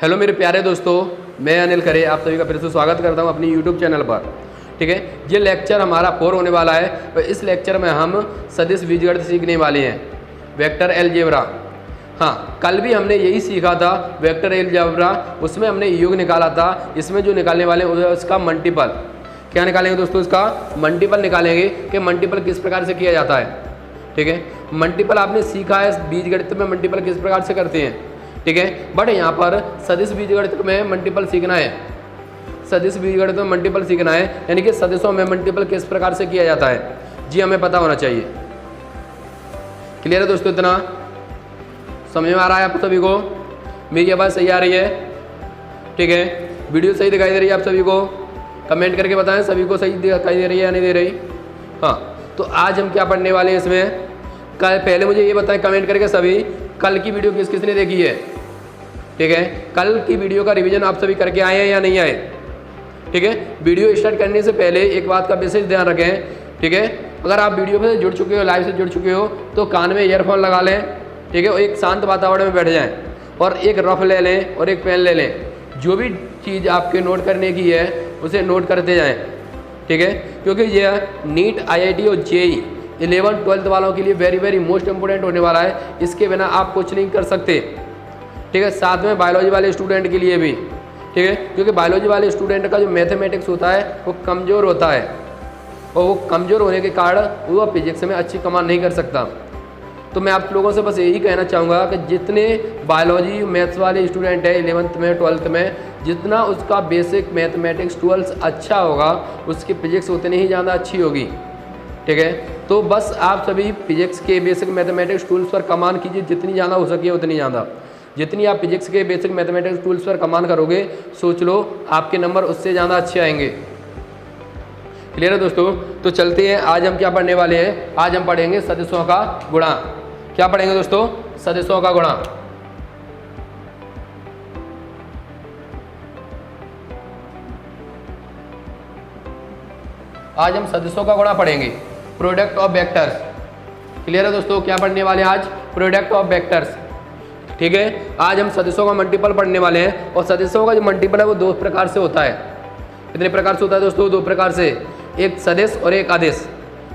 Hello मेरे प्यारे दोस्तों, मैं अनिल खरे आप सभी का फिर से स्वागत करता हूं अपनी यूट्यूब चैनल पर। ठीक है, ये लेक्चर हमारा 4 होने वाला है और इस लेक्चर में हम सदिश बीजगणित सीखने वाले हैं, वेक्टर अलजेब्रा। हाँ, कल भी हमने यही सीखा था वेक्टर अलजेब्रा, उसमें हमने योग निकाला था। इसमें जो निकालने वाले हैं उसका मल्टीपल। क्या निकालेंगे दोस्तों? इसका मल्टीपल निकालेंगे कि मल्टीपल किस प्रकार से किया जाता है। ठीक है, मल्टीपल आपने सीखा है बीजगणित में मल्टीपल किस प्रकार से करते हैं। ठीक है, बट यहाँ पर सदिश बीजगणित में मल्टीपल सीखना है। सदिश बीजगणित में मल्टीपल सीखना है, यानी कि सदिशों में मल्टीपल किस प्रकार से किया जाता है, जी हमें पता होना चाहिए। क्लियर है दोस्तों? इतना समझ में आ रहा है आप सभी को? मेरी आवाज़ सही आ रही है? ठीक है, वीडियो सही दिखाई दे रही है आप सभी को? कमेंट करके बताएं सभी को सही दिखाई दे रही है या नहीं दे रही। हाँ, तो आज हम क्या पढ़ने वाले हैं इसमें, कल पहले मुझे ये बताएं कमेंट करके सभी, कल की वीडियो किस किसने देखी है। ठीक है, कल की वीडियो का रिवीजन आप सभी करके आए हैं या नहीं आए। ठीक है, वीडियो स्टार्ट करने से पहले एक बात का विशेष ध्यान रखें। ठीक है, अगर आप वीडियो से जुड़ चुके हो, लाइव से जुड़ चुके हो, तो कान में ईयरफोन लगा लें। ठीक है, और एक शांत वातावरण में बैठ जाएं और एक रफ ले लें और एक पेन ले लें। जो भी चीज़ आपके नोट करने की है उसे नोट करते जाएँ। ठीक है, क्योंकि यह नीट, IIT और JEE 11th-12th वालों के लिए वेरी मोस्ट इंपोर्टेंट होने वाला है। इसके बिना आप कुछ नहीं कर सकते। ठीक है, साथ में बायोलॉजी वाले स्टूडेंट के लिए भी। ठीक है, क्योंकि बायोलॉजी वाले स्टूडेंट का जो मैथमेटिक्स होता है वो कमज़ोर होता है और वो कमज़ोर होने के कारण वो फिजिक्स में अच्छी कमांड नहीं कर सकता। तो मैं आप लोगों से बस यही कहना चाहूँगा कि जितने बायोलॉजी मैथ्स वाले स्टूडेंट हैं 11th में 12th में, जितना उसका बेसिक मैथमेटिक्स टूल्स अच्छा होगा उसकी फिजिक्स उतनी ही ज़्यादा अच्छी होगी। ठीक है, तो बस आप सभी फिजिक्स के बेसिक मैथमेटिक्स टूल्स पर कमान कीजिए, जितनी ज़्यादा हो सके उतनी ज़्यादा। जितनी आप फिजिक्स के बेसिक मैथमेटिक्स टूल्स पर कमान करोगे, सोच लो आपके नंबर उससे ज़्यादा अच्छे आएंगे। क्लियर है दोस्तों? तो चलते हैं, आज हम क्या पढ़ने वाले हैं। आज हम पढ़ेंगे सदिशों का गुणा। क्या पढ़ेंगे दोस्तों? सदिशों का गुणा। आज हम सदिशों का गुणा पढ़ेंगे, प्रोडक्ट ऑफ वेक्टर्स। क्लियर है दोस्तों? क्या पढ़ने वाले हैं आज? Product of vectors. ठीक है, आज हम सदिशों का मल्टीपल पढ़ने वाले हैं और सदिशों का जो मल्टीपल है वो 2 प्रकार से होता है। कितने प्रकार से होता है दोस्तों? 2 प्रकार से, एक सदिश और एक अदिश।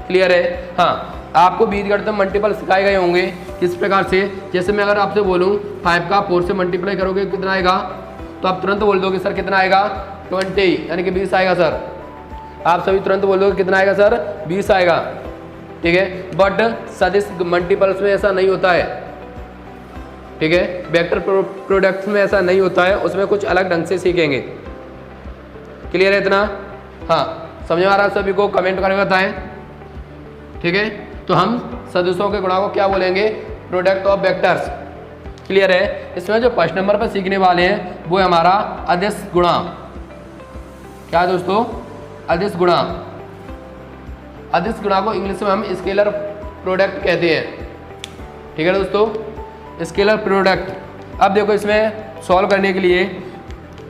क्लियर है? हाँ, आपको बीजगणित में मल्टीपल सिखाए गए होंगे किस प्रकार से। जैसे मैं अगर आपसे बोलूँ 5 का 4 से मल्टीप्लाई करोगे कितना आएगा, तो आप तुरंत बोल दोगे सर कितना आएगा? 20, यानी कि 20 आएगा सर। आप सभी तुरंत बोल दोगे कितना आएगा सर? 20 आएगा। ठीक है, बट सदिश मल्टीपल्स में ऐसा नहीं होता है। ठीक है, वेक्टर प्रोडक्ट्स में ऐसा नहीं होता है, उसमें कुछ अलग ढंग से सीखेंगे। क्लियर है इतना? हाँ, समझ में आ रहा है सभी को? कमेंट करके बताएं। ठीक है, तो हम सदिशों के गुणा को क्या बोलेंगे? Product of vectors. क्लियर है? इसमें जो फर्स्ट नंबर पर सीखने वाले हैं वो है हमारा अदिश गुणा। क्या है दोस्तों? अदिश गुणा। अदिश गुणा को इंग्लिश में हम स्केलर प्रोडक्ट कहते हैं। ठीक है दोस्तों, स्केलर प्रोडक्ट। अब देखो, इसमें सॉल्व करने के लिए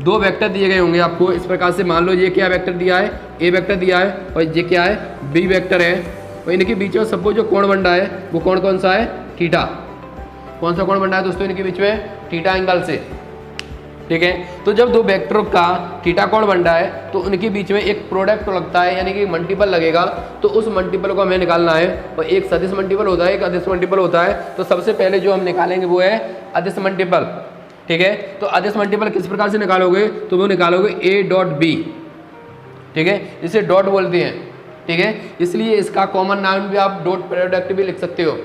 2 वेक्टर दिए गए होंगे आपको इस प्रकार से। मान लो ये क्या वेक्टर दिया है? A वेक्टर दिया है और ये क्या है? B वेक्टर है। और इनके बीच में सबको जो कोण बन रहा है वो कोण कौन सा है? थीटा। कौन सा कोण बन रहा है दोस्तों इनके बीच में? थीटा एंगल से। ठीक है, तो जब 2 वेक्टरों का थीटा कोण बन रहा है तो उनके बीच में एक प्रोडक्ट लगता है, यानी कि मल्टीपल लगेगा। तो उस मल्टीपल को हमें निकालना है और एक सदिश मल्टीपल होता है, एक अदिश मल्टीपल होता है। तो सबसे पहले जो हम निकालेंगे वो है अदिश मल्टीपल। ठीक है, तो अदिश मल्टीपल किस प्रकार से निकालोगे? तो वो निकालोगे A.B। ठीक है, इसे डॉट बोलते हैं। ठीक है, इसलिए इसका कॉमन नाम भी आप डॉट प्रोडक्ट भी लिख सकते हो,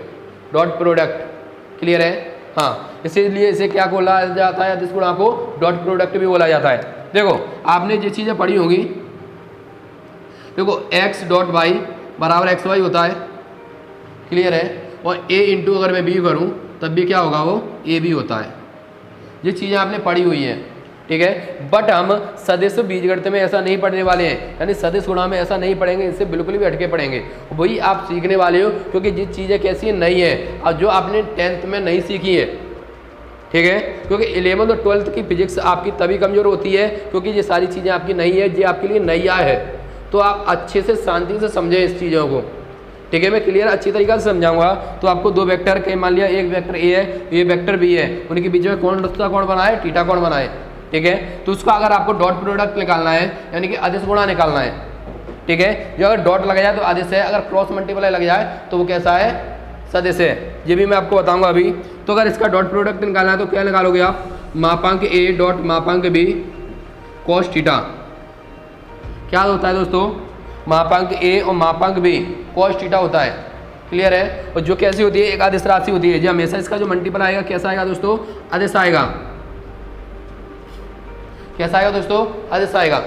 डॉट प्रोडक्ट। क्लियर है? हाँ, इसीलिए इसे क्या बोला जाता है? अदिश गुणा को डॉट प्रोडक्ट भी बोला जाता है। देखो, आपने जो चीज़ें पढ़ी होंगी, देखो x.y बराबर xy होता है। क्लियर है? और a इंटू अगर मैं b करूँ तब भी क्या होगा? वो ab होता है। ये चीज़ें आपने पढ़ी हुई हैं। ठीक है, बट हम सदिश बीजगणित में ऐसा नहीं पढ़ने वाले हैं, यानी सदिश गुणा में ऐसा नहीं पढ़ेंगे, इससे बिल्कुल भी हटके पढ़ेंगे। वही आप सीखने वाले हो, क्योंकि ये चीज़ें कैसी नहीं है और जो आपने 10th में नहीं सीखी है। ठीक है, क्योंकि 11th और 12th की फिजिक्स आपकी तभी कमज़ोर होती है क्योंकि ये सारी चीज़ें आपकी नहीं है, ये आपके लिए नैया है। तो आप अच्छे से शांति से समझें इस चीज़ों को। ठीक है, मैं क्लियर अच्छी तरीके से समझाऊंगा। तो आपको दो वेक्टर के, मान लिया एक वेक्टर ए है, ये वेक्टर बी है, उनके बीच में कौन रस्ता कौन बना है, थीटा कौन बना है। ठीक है, तो उसका अगर आपको डॉट प्रोडक्ट निकालना है, यानी कि अदिश गुणा निकालना है। ठीक है, जो अगर डॉट लग जाए तो अदिश है, अगर क्रॉस मल्टीप्लाई लग जाए तो वो कैसा है, सदिश है। ये भी मैं आपको बताऊंगा अभी। तो अगर इसका डॉट प्रोडक्ट निकालना है तो क्या निकालोगे आप, मापांक ए डॉट मापांक बी कॉस थीटा। क्या होता है दोस्तों, मापांक ए और मापांक बी कॉस थीटा होता है। क्लियर है। और जो कैसी होती है, एक अदिश राशि होती है, जो हमेशा इसका जो मल्टीपल आएगा कैसा आएगा दोस्तों, अदिश आएगा। कैसा आएगा दोस्तों, अदिश आएगा,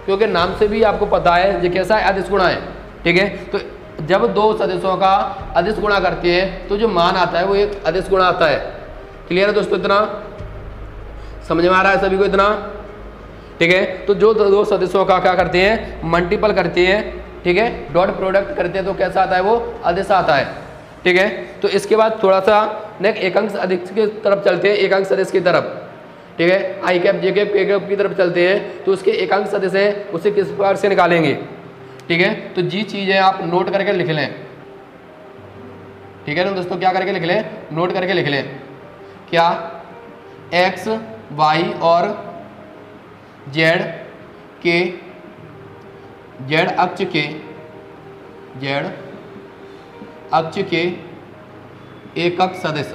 क्योंकि नाम से भी आपको पता है ये कैसा है, अदिश गुणा है। ठीक है, तो जब दो सदिशों का अदिश गुणा करते हैं तो जो मान आता है वो एक अदिश गुणा आता है। क्लियर है दोस्तों, इतना समझ में आ रहा है सभी को इतना। ठीक है, तो जो दो सदिशों का क्या करते हैं, मल्टीपल करते हैं। ठीक है, डॉट प्रोडक्ट करते हैं तो कैसा आता है, वो अदिश आता है। ठीक है, तो इसके बाद थोड़ा सा नेक्स्ट एकांश अदिश की तरफ चलते हैं, एकांश सदिश की तरफ। ठीक है, आई कैप जे कैप के कैप की तरफ चलते हैं। तो उसके एकांश सदिश है, उसे किस प्रकार से निकालेंगे। ठीक है, तो जी चीज़ें आप नोट करके लिख लें। ठीक है ना दोस्तों, क्या करके लिख लें, नोट करके लिख लें। क्या, एक्स वाई और जेड के, जेड अक्ष के एकक सदिश।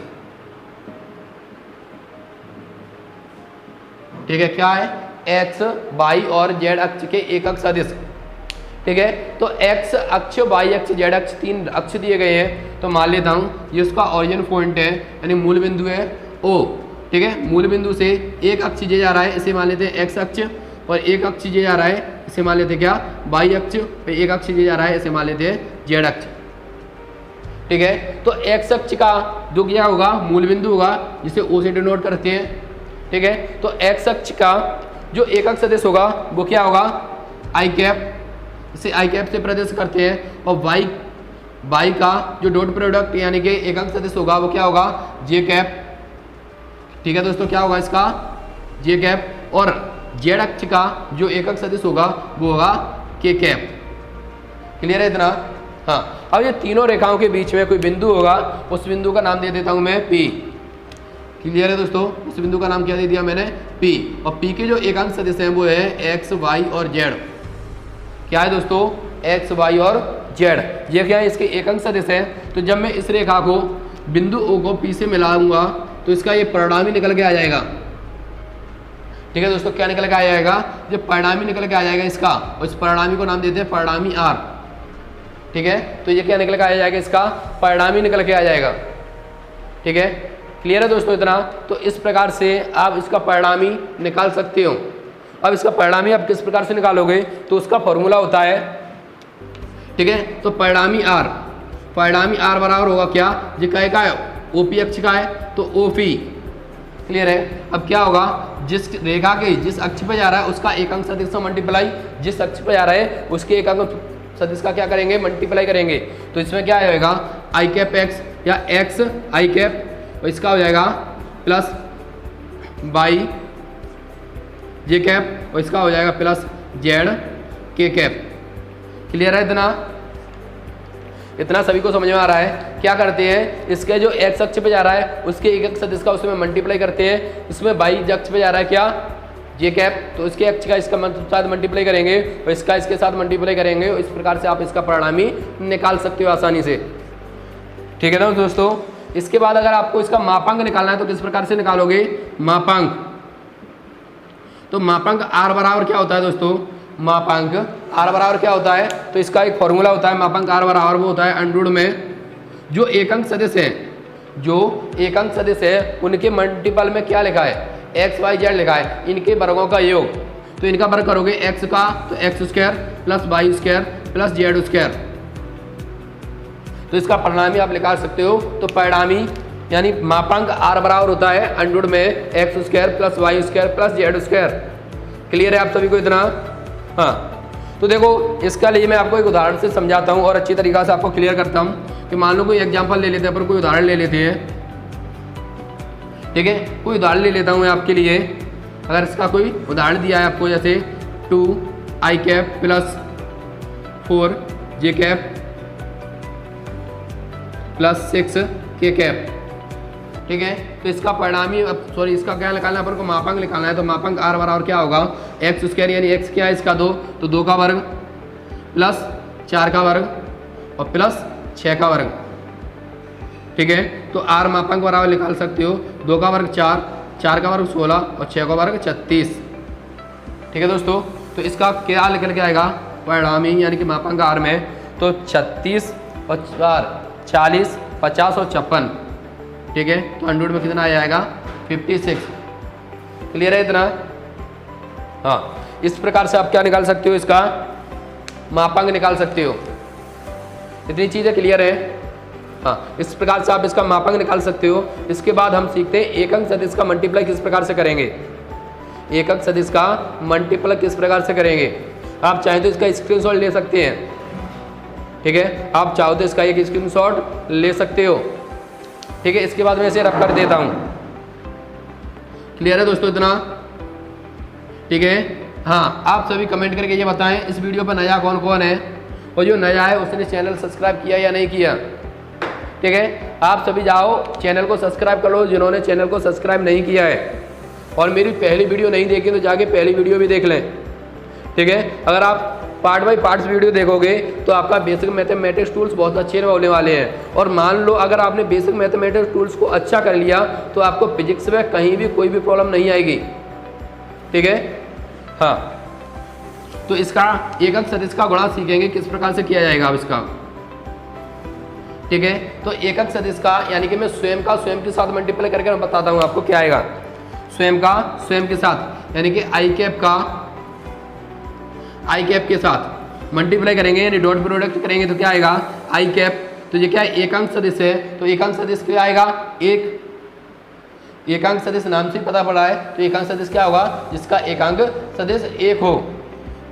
ठीक है, क्या है, एक्स वाई और जेड अक्ष के एकक सदिश। ठीक है, तो एक्स अक्ष, वाई अक्ष, जेड अक्ष, तीन अक्ष दिए गए हैं। तो मान लेता हूँ ये उसका ओरिजिन पॉइंट है, यानी मूल बिंदु है ओ। ठीक है, मूल बिंदु से एक अक्ष जे जा रहा है, इसे मान लेते हैं एक्स अक्ष, और एक अक्ष जे जा रहा है, इसे मान लेते हैं क्या, वाई अक्ष, और एक अक्ष जे जा रहा है, इसे मान लेते हैं जेड अक्ष। ठीक है, तो एक्स अक्ष का जो क्या होगा, मूल बिंदु होगा, जिसे ओ से डिनोट करते हैं। ठीक है, तो एक्स अक्ष का जो एकक सदिश होगा वो क्या होगा, आई कैप, इसे आई कैप से प्रदर्शित करते हैं। और वाई का जो डॉट प्रोडक्ट यानी कि एकक सदिश होगा वो क्या होगा, जे कैप। ठीक है दोस्तों, क्या होगा इसका, जे कैप। और जेड अक्ष का जो एकक सदिश होगा वो होगा के कैप। क्लियर है इतना। हाँ, अब ये तीनों रेखाओं के बीच में कोई बिंदु होगा, उस बिंदु का नाम दे देता हूं मैं पी। क्लियर है दोस्तों, उस बिंदु का नाम क्या दे दिया मैंने, पी। और पी के जो एकांक सदिश हैं वो है एक्स वाई और जेड। क्या है दोस्तों, एक्स वाई और जेड, ये क्या है, इसके एकांक सदिश है। तो जब मैं इस रेखा को बिंदु ओ को पी से मिलाऊंगा तो इसका ये परिणामी निकल के आ जाएगा। ठीक है दोस्तों, क्या निकल के आ जाएगा, जो परिणामी निकल के आ जाएगा इसका, और इस परिणामी को नाम देते हैं परिणामी आर। ठीक है, तो ये क्या निकल के आ जाएगा, इसका परिणामी निकल के आ जाएगा। ठीक है, क्लियर है दोस्तों इतना। तो इस प्रकार से आप इसका परिणामी निकाल सकते हो। अब इसका परिणामी आप किस प्रकार से निकालोगे, तो उसका फॉर्मूला होता है, ठीक है, तो परिणामी आर बराबर होगा क्या, ये का है, ओपी अक्ष का है तो ओपी। क्लियर है। अब क्या होगा, जिस रेखा के जिस अक्ष पे जा रहा है उसका एकांक सदिश से मल्टीप्लाई, जिस अक्ष पे जा रहा है उसके एकांक सदिश का क्या करेंगे, मल्टीप्लाई करेंगे। तो इसमें क्या आएगा, आई कैप एक्स या एक्स आई कैप, और इसका हो जाएगा प्लस वाई जे कैप, और इसका हो जाएगा प्लस जेड के कैप। क्लियर है इतना सभी को समझ में आ रहा है। क्या करते हैं, इसके जो एक्स अक्ष पे जा रहा है उसके एकक सदिश का उसमें मल्टीप्लाई करते हैं। इसमें वाई अक्ष पे जा रहा है क्या, जे कैप, तो इसके अक्ष का इसका साथ मल्टीप्लाई करेंगे और इसका इसके साथ मल्टीप्लाई करेंगे। इस प्रकार से आप इसका परिणामी निकाल सकते हो आसानी से। ठीक है ना दोस्तों। इसके बाद अगर आपको इसका मापांक निकालना है तो किस प्रकार से निकालोगे, मापांक। तो मापांक आर बराबर क्या होता है दोस्तों, मापांक आर बराबर क्या होता है, तो इसका एक फॉर्मूला होता है, मापांक आर बराबर वो होता है अंडररूट में जो एकांक सदिश है, जो एकांक सदिश है उनके मल्टीपल में क्या लिखा है, एक्स वाई जेड लिखा है, इनके वर्गों का योग। तो इनका वर्ग करोगे एक्स का तो X square plus Y square plus Z square, तो इसका परिणामी आप निकाल सकते हो। तो परिणामी यानी मापांक आर बराबर होता है अंडररूट में X square plus Y square plus Z square. Clear है आप सभी को इतना। हाँ, तो देखो इसका लिए मैं आपको एक उदाहरण से समझाता हूँ और अच्छी तरीक़ा से आपको क्लियर करता हूँ कि मान लो कोई एग्जांपल ले लेते हैं, पर कोई उदाहरण ले लेते हैं। ठीक है, कोई उदाहरण ले लेता हूँ मैं आपके लिए। अगर इसका कोई उदाहरण दिया है आपको, जैसे 2 आई cap plus 4 J cap plus 6 के कैप। ठीक है, तो इसका परिणामी सॉरी इसका क्या निकालना है अपन को, मापांक निकालना है। तो मापांक r बराबर क्या होगा, एक्स स्क्वायर यानी x क्या है इसका 2, तो 2 का वर्ग प्लस 4 का वर्ग और प्लस 6 का वर्ग। ठीक है, तो r मापांक बराबर निकाल सकते हो 2 का वर्ग 4, 4 का वर्ग 16 और 6 का वर्ग 36। ठीक है दोस्तों, तो इसका क्या निकल के आएगा परिणामी यानी कि मापांक r में, तो 36 और 4 40 50 और 56। ठीक है, तो 100 में कितना आ जाएगा 56। क्लियर है इतना। हाँ, इस प्रकार से आप क्या निकाल सकते हो, इसका मापांक निकाल सकते हो। इतनी चीज़ें क्लियर है। हाँ, इस प्रकार से आप इसका मापांक निकाल सकते हो। इसके बाद हम सीखते हैं एकक सदिश का मल्टीप्लाई किस प्रकार से करेंगे। एकक सदिश का मल्टीप्लाई किस प्रकार से करेंगे, आप चाहें तो इसका स्क्रीनशॉट ले सकते हैं। ठीक है, आप चाहो तो इसका एक स्क्रीनशॉट ले सकते हो। ठीक है, इसके बाद मैं इसे रब कर देता हूँ। क्लियर है दोस्तों इतना। ठीक है, हाँ, आप सभी कमेंट करके ये बताएं इस वीडियो पर नया कौन कौन है, और जो नया है उसने चैनल सब्सक्राइब किया या नहीं किया। ठीक है, आप सभी जाओ चैनल को सब्सक्राइब कर लो जिन्होंने चैनल को सब्सक्राइब नहीं किया है, और मेरी पहली वीडियो नहीं देखी तो जाके पहली वीडियो भी देख लें। ठीक है, अगर आप पार्ट बाई पार्ट्स वीडियो देखोगे तो आपका बेसिक मैथमेटिक्स टूल्स बहुत अच्छे होने वाले हैं। और मान लो अगर आपने बेसिक मैथमेटिक्स टूल्स को अच्छा कर लिया तो आपको फिजिक्स में कहीं भी कोई भी प्रॉब्लम नहीं आएगी। ठीक है, हाँ, तो इसका एकक सदिश का गुणा सीखेंगे किस प्रकार से किया जाएगा अब इसका। ठीक है, तो एकक सदिश का यानी कि मैं स्वयं का स्वयं के साथ मल्टीप्लाई करके मैं बताता हूँ आपको क्या आएगा। स्वयं का स्वयं के साथ यानी कि आई कैप का आई कैप के साथ मल्टीप्लाई करेंगे यानी डॉट प्रोडक्ट करेंगे तो क्या आएगा आई कैप। तो ये क्या है, एकांक सदिश है, तो एकांक सदिश क्या आएगा एक। एकांक सदिश नाम से पता पड़ा है, तो एकांक सदिश क्या होगा, जिसका एकांक सदिश 1 हो।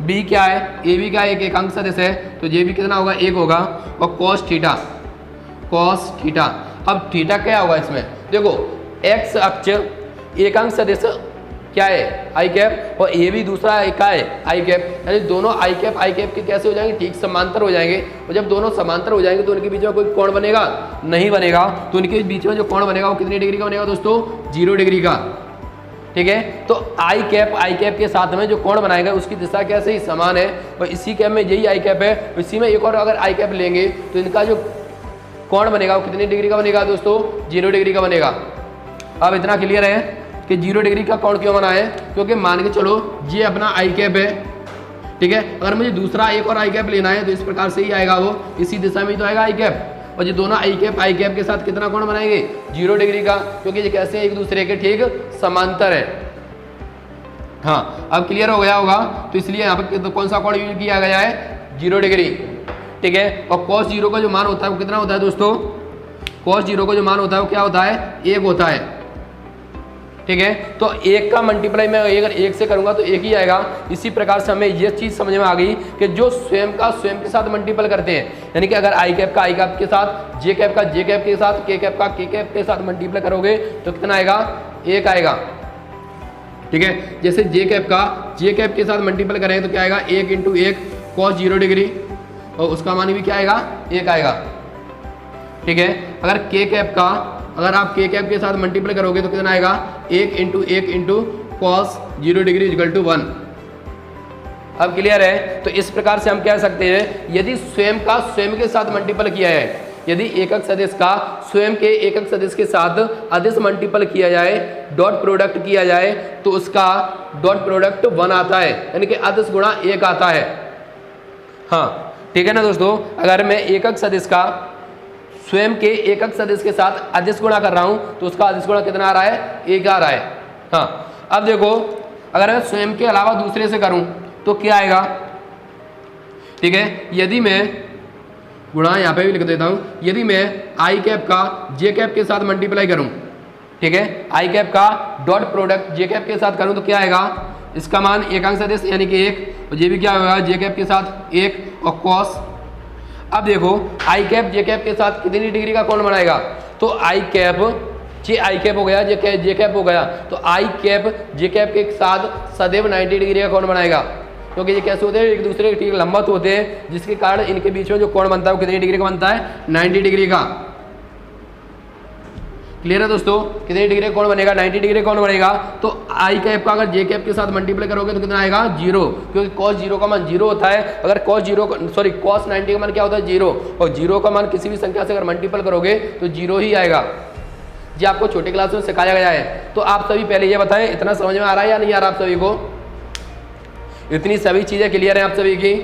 बी क्या है, ए बी का एक एकांक सदिश है, तो ये भी कितना होगा 1 होगा। और कॉस थीटा, अब थीटा क्या होगा इसमें, देखो एक्स अक्ष एकांक सदिश क्या है आई कैप, और ये भी दूसरा क्या है आई कैप, यानी दोनों आई कैप के कैसे हो जाएंगे, ठीक समांतर हो जाएंगे। और जब दोनों समांतर हो जाएंगे तो उनके बीच में कोई कोण बनेगा नहीं बनेगा। तो उनके बीच में जो कोण बनेगा वो कितनी डिग्री का बनेगा दोस्तों, 0 डिग्री का। ठीक है, तो आई कैप के साथ में जो कोण बनाएगा उसकी दिशा कैसे ही समान है, और इसी कैप में यही आई कैप है, इसी में एक और अगर आई कैप लेंगे तो इनका जो कोण बनेगा वो कितनी डिग्री का बनेगा दोस्तों, 0 डिग्री का बनेगा। अब इतना क्लियर है कि 0 डिग्री का कोण क्यों बना है, क्योंकि मान के चलो ये अपना आई कैप है। ठीक है, अगर मुझे दूसरा एक और आई कैप लेना है तो इस प्रकार से ही आएगा, वो इसी दिशा में तो आएगा आई कैप। और ये दोनों आई कैप के साथ कितना कोण बनाएंगे, 0 डिग्री का, क्योंकि ये कैसे एक दूसरे के ठीक समांतर है। हाँ, अब क्लियर हो गया होगा, तो इसलिए यहाँ पर कौन सा कोण यूज किया गया है, 0 डिग्री। ठीक है, और cos 0 का जो मान होता है वो कितना होता है दोस्तों, cos 0 का जो मान होता है वो क्या होता है, 1 होता है। ठीक है, तो 1 का मल्टीप्लाई मैं अगर 1 से करूंगा तो 1 ही आएगा। इसी प्रकार से हमें ये चीज़ समझ में आ गई कि जो स्वयं का स्वयं के साथ मल्टीपल करते हैं, यानी कि अगर आई कैप का आई कैप के साथ, जे कैप का जे कैप के साथ, के कैप का के कैप के साथ मल्टीप्लाई करोगे तो कितना आएगा, 1 आएगा। ठीक है, जैसे जे कैप का जे कैप के साथ मल्टीपल करें तो क्या आएगा, 1 × 1 cos 0 डिग्री, और उसका मान भी क्या आएगा, 1 आएगा। ठीक है, अगर के कैप का अगर आप के कैप के साथ मल्टीप्लाई करोगे तो कितना आएगा, 1 × 1 × cos 0 डिग्री = 1। अब क्लियर है, तो इस प्रकार से हम कह सकते हैं यदि स्वयं का स्वयं के साथ मल्टीपल किया है, यदि एकक सदिश का स्वयं के एकक सदिश के साथ अदिश मल्टीपल किया जाए, डॉट प्रोडक्ट किया जाए, तो उसका डॉट प्रोडक्ट 1 आता है, यानी कि अदिश गुणा 1 आता है। हाँ, ठीक है ना दोस्तों, अगर मैं एकक सदिश का स्वयं के एकक सदिश के साथ अदिश गुणा कर रहा हूं तो उसका अदिश गुणा कितना आ रहा है, 1 आ रहा है। हाँ, अब देखो अगर मैं स्वयं के अलावा दूसरे से करूं तो क्या आएगा। ठीक है, यदि मैं गुणा यहाँ पे भी लिख देता हूं, यदि मैं आई कैप का जे कैप के साथ मल्टीप्लाई करूं, ठीक है, आई कैप का डॉट प्रोडक्ट जे कैप के साथ करूं तो क्या आएगा, इसका मान एकांक सदिश यानी कि 1, और ये भी क्या होगा, जे कैप के साथ 1 और cos। अब देखो आई कैप जे कैप के साथ कितनी डिग्री का कोण बनाएगा, तो आई कैप हो गया, जे कैप हो गया, तो आई कैप जे कैप के साथ सदैव 90 डिग्री का कोण बनाएगा, क्योंकि ये कैसे होते हैं, एक दूसरे के ठीक लंबवत होते हैं, जिसके कारण इनके बीच में जो कोण बनता है वो कितनी डिग्री का बनता है, 90 डिग्री का। क्लियर है दोस्तों, कितनी डिग्री कोण बनेगा, 90 डिग्री कोण बनेगा। तो आई कैप का अगर जे कैप के साथ मल्टीप्लाई करोगे तो कितना आएगा, 0, क्योंकि cos 0 का मान 0 होता है। अगर cos 90 का मान क्या होता है, 0, और 0 का मान किसी भी संख्या से अगर मल्टीपल करोगे तो 0 ही आएगा। जी आपको छोटे क्लास में सिखाया गया है। तो आप सभी पहले ये बताएं, इतना समझ में आ रहा है या नहीं आ रहा आप सभी को, इतनी सभी चीजें क्लियर है आप सभी की।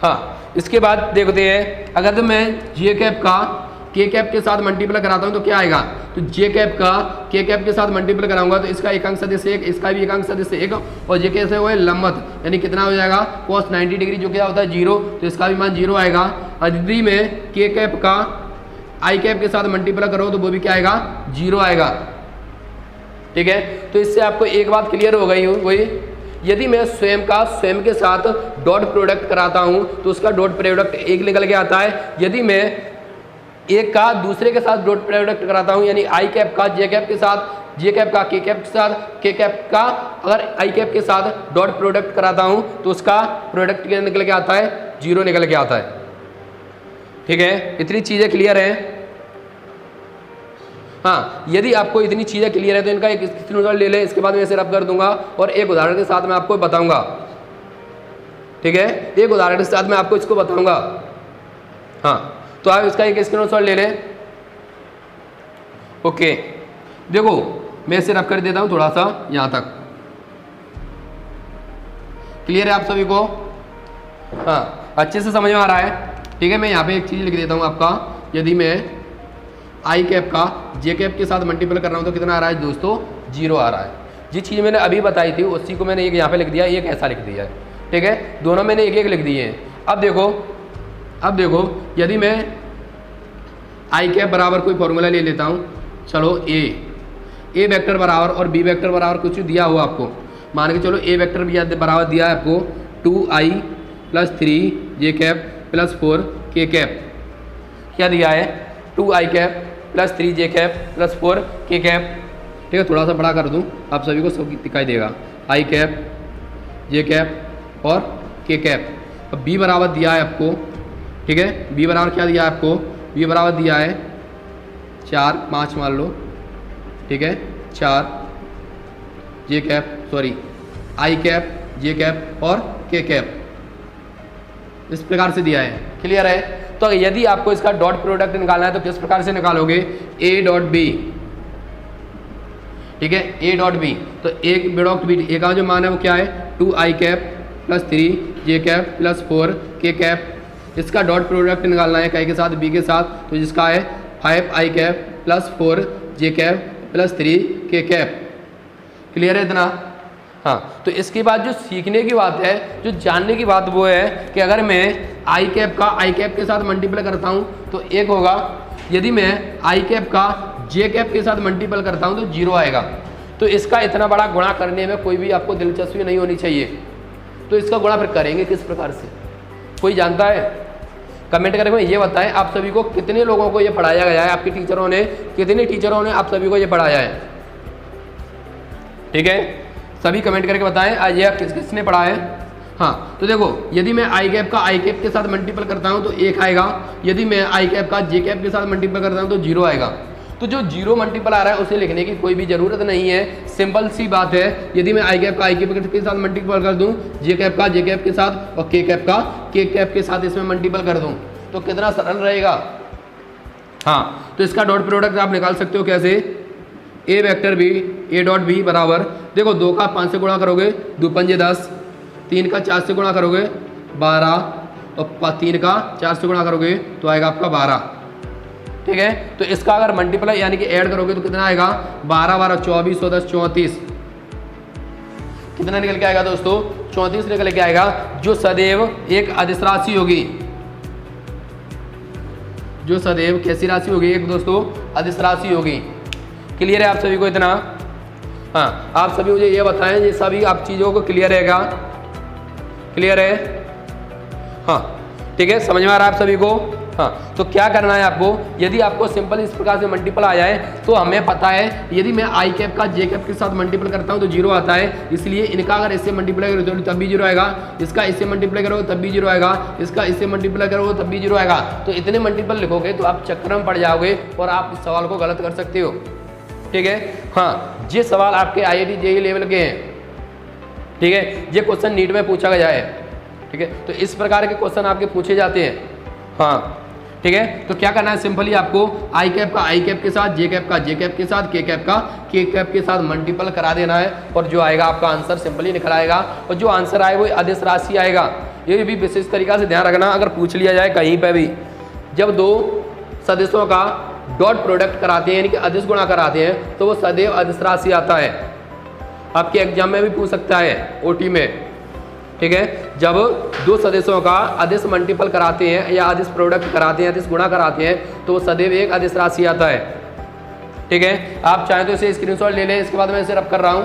हाँ, इसके बाद देखते हैं, अगर तो मैं जे कैप का के कैप के साथ मल्टीप्लाई कराता हूं तो क्या आएगा, तो जे कैप का के कैप के साथ मल्टीप्लाई कराऊंगा तो इसका एकांक सदिश 1, इसका भी एकांक सदिश 1, और जे कैसे हुए लंबवत, यानी कितना हो जाएगा cos 90 डिग्री, जो क्या होता है 0, तो इसका भी मान 0 आएगा। यदि मैं के कैप का आई कैप के साथ मल्टीप्लाई करो तो वो भी क्या आएगा, 0 आएगा। ठीक है, तो इससे आपको एक बात क्लियर हो गई वही, यदि मैं स्वयं के साथ डॉट प्रोडक्ट कराता हूं तो उसका डॉट प्रोडक्ट 1 निकल के आता है। यदि मैं एक का दूसरे के साथ डॉट प्रोडक्ट कराता हूं, यानी आई कैप का जे कैप के साथ, जे कैप का के कैप के साथ, के कैप का अगर आई कैप के साथ डॉट प्रोडक्ट कराता हूं तो उसका प्रोडक्ट क्या निकल के आता है, 0 निकल के आता है। ठीक है, इतनी चीजें क्लियर है। हाँ, यदि आपको इतनी चीजें क्लियर है तो इनका एक स्क्रीनशॉट ले लें, इसके बाद मैं इसे रब कर दूंगा और एक उदाहरण के साथ मैं आपको बताऊंगा। ठीक है, एक उदाहरण के साथ मैं आपको इसको बताऊंगा। हाँ, तो आप इसका एक स्क्रीनशॉट ले लें। ओके, देखो मैं इसे रब कर देता हूं थोड़ा सा यहां तक। क्लियर है आप सभी को? हाँ, अच्छे से समझ में आ रहा है। ठीक है, मैं यहाँ पे एक चीज लिख देता हूं आपका, यदि मैं आई कैप का जे कैप के साथ मल्टीपल कर रहा हूं तो कितना आ रहा है दोस्तों, 0 आ रहा है। जिस चीज़ मैंने अभी बताई थी उसी को मैंने एक यहाँ पे लिख दिया, एक ऐसा लिख दिया है। ठीक है, दोनों मैंने एक एक लिख दिए हैं। अब देखो यदि मैं आई कैप बराबर कोई फॉर्मूला ले लेता हूँ, चलो ए वेक्टर बराबर और बी वेक्टर बराबर कुछ दिया हुआ आपको, मान के चलो ए वेक्टर भी बराबर दिया है आपको 2i + 3 जे कैप + 4 के कैप। क्या दिया है, 2i कैप + 3 जे कैप + 4 के कैप। ठीक है, थोड़ा सा बड़ा कर दूँ आप सभी को सब दिखाई देगा, आई कैप, जे कैप और के कैप। अब बी बराबर दिया है आपको, ठीक है, बी बराबर क्या दिया है आपको, बी बराबर दिया है 4, 5 मान लो। ठीक है, 4 J cap, sorry I cap, J cap और के कैप, इस प्रकार से दिया है। क्लियर है? तो यदि आपको इसका डॉट प्रोडक्ट निकालना है तो किस प्रकार से निकालोगे, ए डॉट बी। ठीक है, ए डॉट बी, तो एक डॉट बी, ए का जो मान है वो क्या है, 2i कैप + 3 जे कैप + 4 के कैप। इसका डॉट प्रोडक्ट निकालना है, के साथ बी के साथ, तो जिसका है 5i कैप + 4 जे कैप + 3 के कैप। क्लियर है इतना? हाँ, तो इसके बाद जो सीखने की बात है, जो जानने की बात वो है कि अगर मैं आई कैप का आई कैप के साथ मल्टीपल करता हूँ तो 1 होगा, यदि मैं आई कैप का जे कैप के साथ मल्टीपल करता हूँ तो 0 आएगा। तो इसका इतना बड़ा गुणा करने में कोई भी आपको दिलचस्पी नहीं होनी चाहिए। तो इसका गुणा फिर करेंगे किस प्रकार से, कोई जानता है? कमेंट करके में ये बताएं आप सभी को कितने लोगों को ये पढ़ाया गया है, आपके टीचरों ने, कितने टीचरों ने आप सभी को ये पढ़ाया है। ठीक है, सभी कमेंट करके बताएं आज ये किसने पढ़ा है। हाँ, तो देखो यदि मैं आई कैप का आई कैप के साथ मल्टीपल करता हूँ तो 1 आएगा, यदि मैं आई कैप का जे कैप के साथ मल्टीपल करता हूँ तो 0 आएगा। तो जो 0 मल्टीपल आ रहा है उसे लिखने की कोई भी जरूरत नहीं है, सिंपल सी बात है। यदि मैं आई कैप का आई कैप के साथ मल्टीपल कर दूं, जे कैप का जे कैप के साथ और के कैप का के कैप के साथ इसमें मल्टीपल कर दूं तो कितना सरल रहेगा। हाँ, तो इसका डॉट प्रोडक्ट आप निकाल सकते हो कैसे, A vector B, A dot B बराबर, देखो 2 का 5 से गुणा करोगे 2 पंजे 10, 3 का 4 से गुणा करोगे 12 और 3 का 4 से गुणा करोगे तो आएगा आपका 12। ठीक है, तो इसका अगर मल्टीप्लाई यानी कि ऐड करोगे तो कितना आएगा, 12 12 24 और 10 34, कितना निकल के आएगा दोस्तों, 34 निकल के आएगा, जो सदैव एक अदिश राशि होगी। जो सदैव कैसी राशि होगी, एक दोस्तों अदिश राशि होगी। क्लियर है आप सभी को इतना? हाँ, आप सभी मुझे ये बताएं, ये सभी आप चीज़ों को क्लियर रहेगा? क्लियर है? हाँ, ठीक है, समझ में आ रहा है आप सभी को? हाँ, तो क्या करना है आपको, यदि आपको सिंपल इस प्रकार से मल्टीपल आ जाए तो हमें पता है यदि मैं आई कैप का जे कैप के साथ मल्टीपल करता हूँ तो जीरो आता है, इसलिए इनका अगर इससे मल्टीप्लाई करो तो तब भी जीरो आएगा, इसका इससे मल्टीप्लाई करो तब भी जीरो आएगा, इसका इससे मल्टीप्लाई करो तब भी जीरो आएगा। तो इतने मल्टीपल लिखोगे तो आप चक्कर में पड़ जाओगे और आप इस सवाल को गलत कर सकते हो। ठीक है, हाँ, ये सवाल आपके IIT JEE लेवल के हैं। ठीक है, ये क्वेश्चन नीट में पूछा गया है। ठीक है, तो इस प्रकार के क्वेश्चन आपके पूछे जाते हैं। हाँ, ठीक है, तो क्या करना है, सिंपली आपको आई कैप का आई कैप के साथ, जे कैप का जे कैप के साथ, के कैप का के कैप के साथ मल्टीपल करा देना है और जो आएगा आपका आंसर सिंपली निकल आएगा। और जो आंसर आए वो अदिश राशि आएगा। ये भी विशेष तरीका से ध्यान रखना, अगर पूछ लिया जाए कहीं पर भी, जब दो सदस्यों का डॉट प्रोडक्ट कराते हैं यानी कि अदिश गुणा कराते हैं तो वो सदैव अदिश राशि आता है। आपके एग्जाम में भी पूछ सकता है, OT में। ठीक है, जब दो सदस्यों का अदिश मल्टीपल कराते हैं या अदिश प्रोडक्ट कराते हैं, अदिश गुणा कराते हैं तो वो सदैव एक अदिश राशि आता है। ठीक है, आप चाहें तो इसे स्क्रीनशॉट ले लें, इसके बाद मैं इसे रब कर रहा हूं।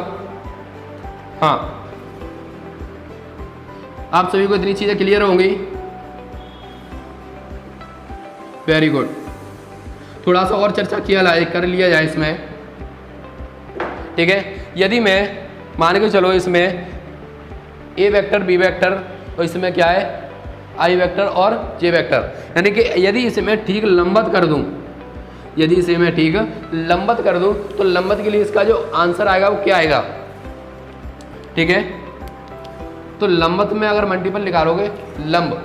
हाँ, आप सभी को इतनी चीजें क्लियर होंगी। वेरी गुड, थोड़ा सा और चर्चा कर लिया जाए इसमें। ठीक है, यदि मैं मान के चलो इसमें ए वेक्टर बी वेक्टर और इसमें क्या है आई वेक्टर और जे वेक्टर, यानी कि यदि इसे मैं ठीक लंबत कर दूं, यदि इसे मैं ठीक लंबत कर दूं तो लंबत के लिए इसका जो आंसर आएगा वो क्या आएगा। ठीक है, तो लंबत में अगर मल्टीपल निकालोगे लंब,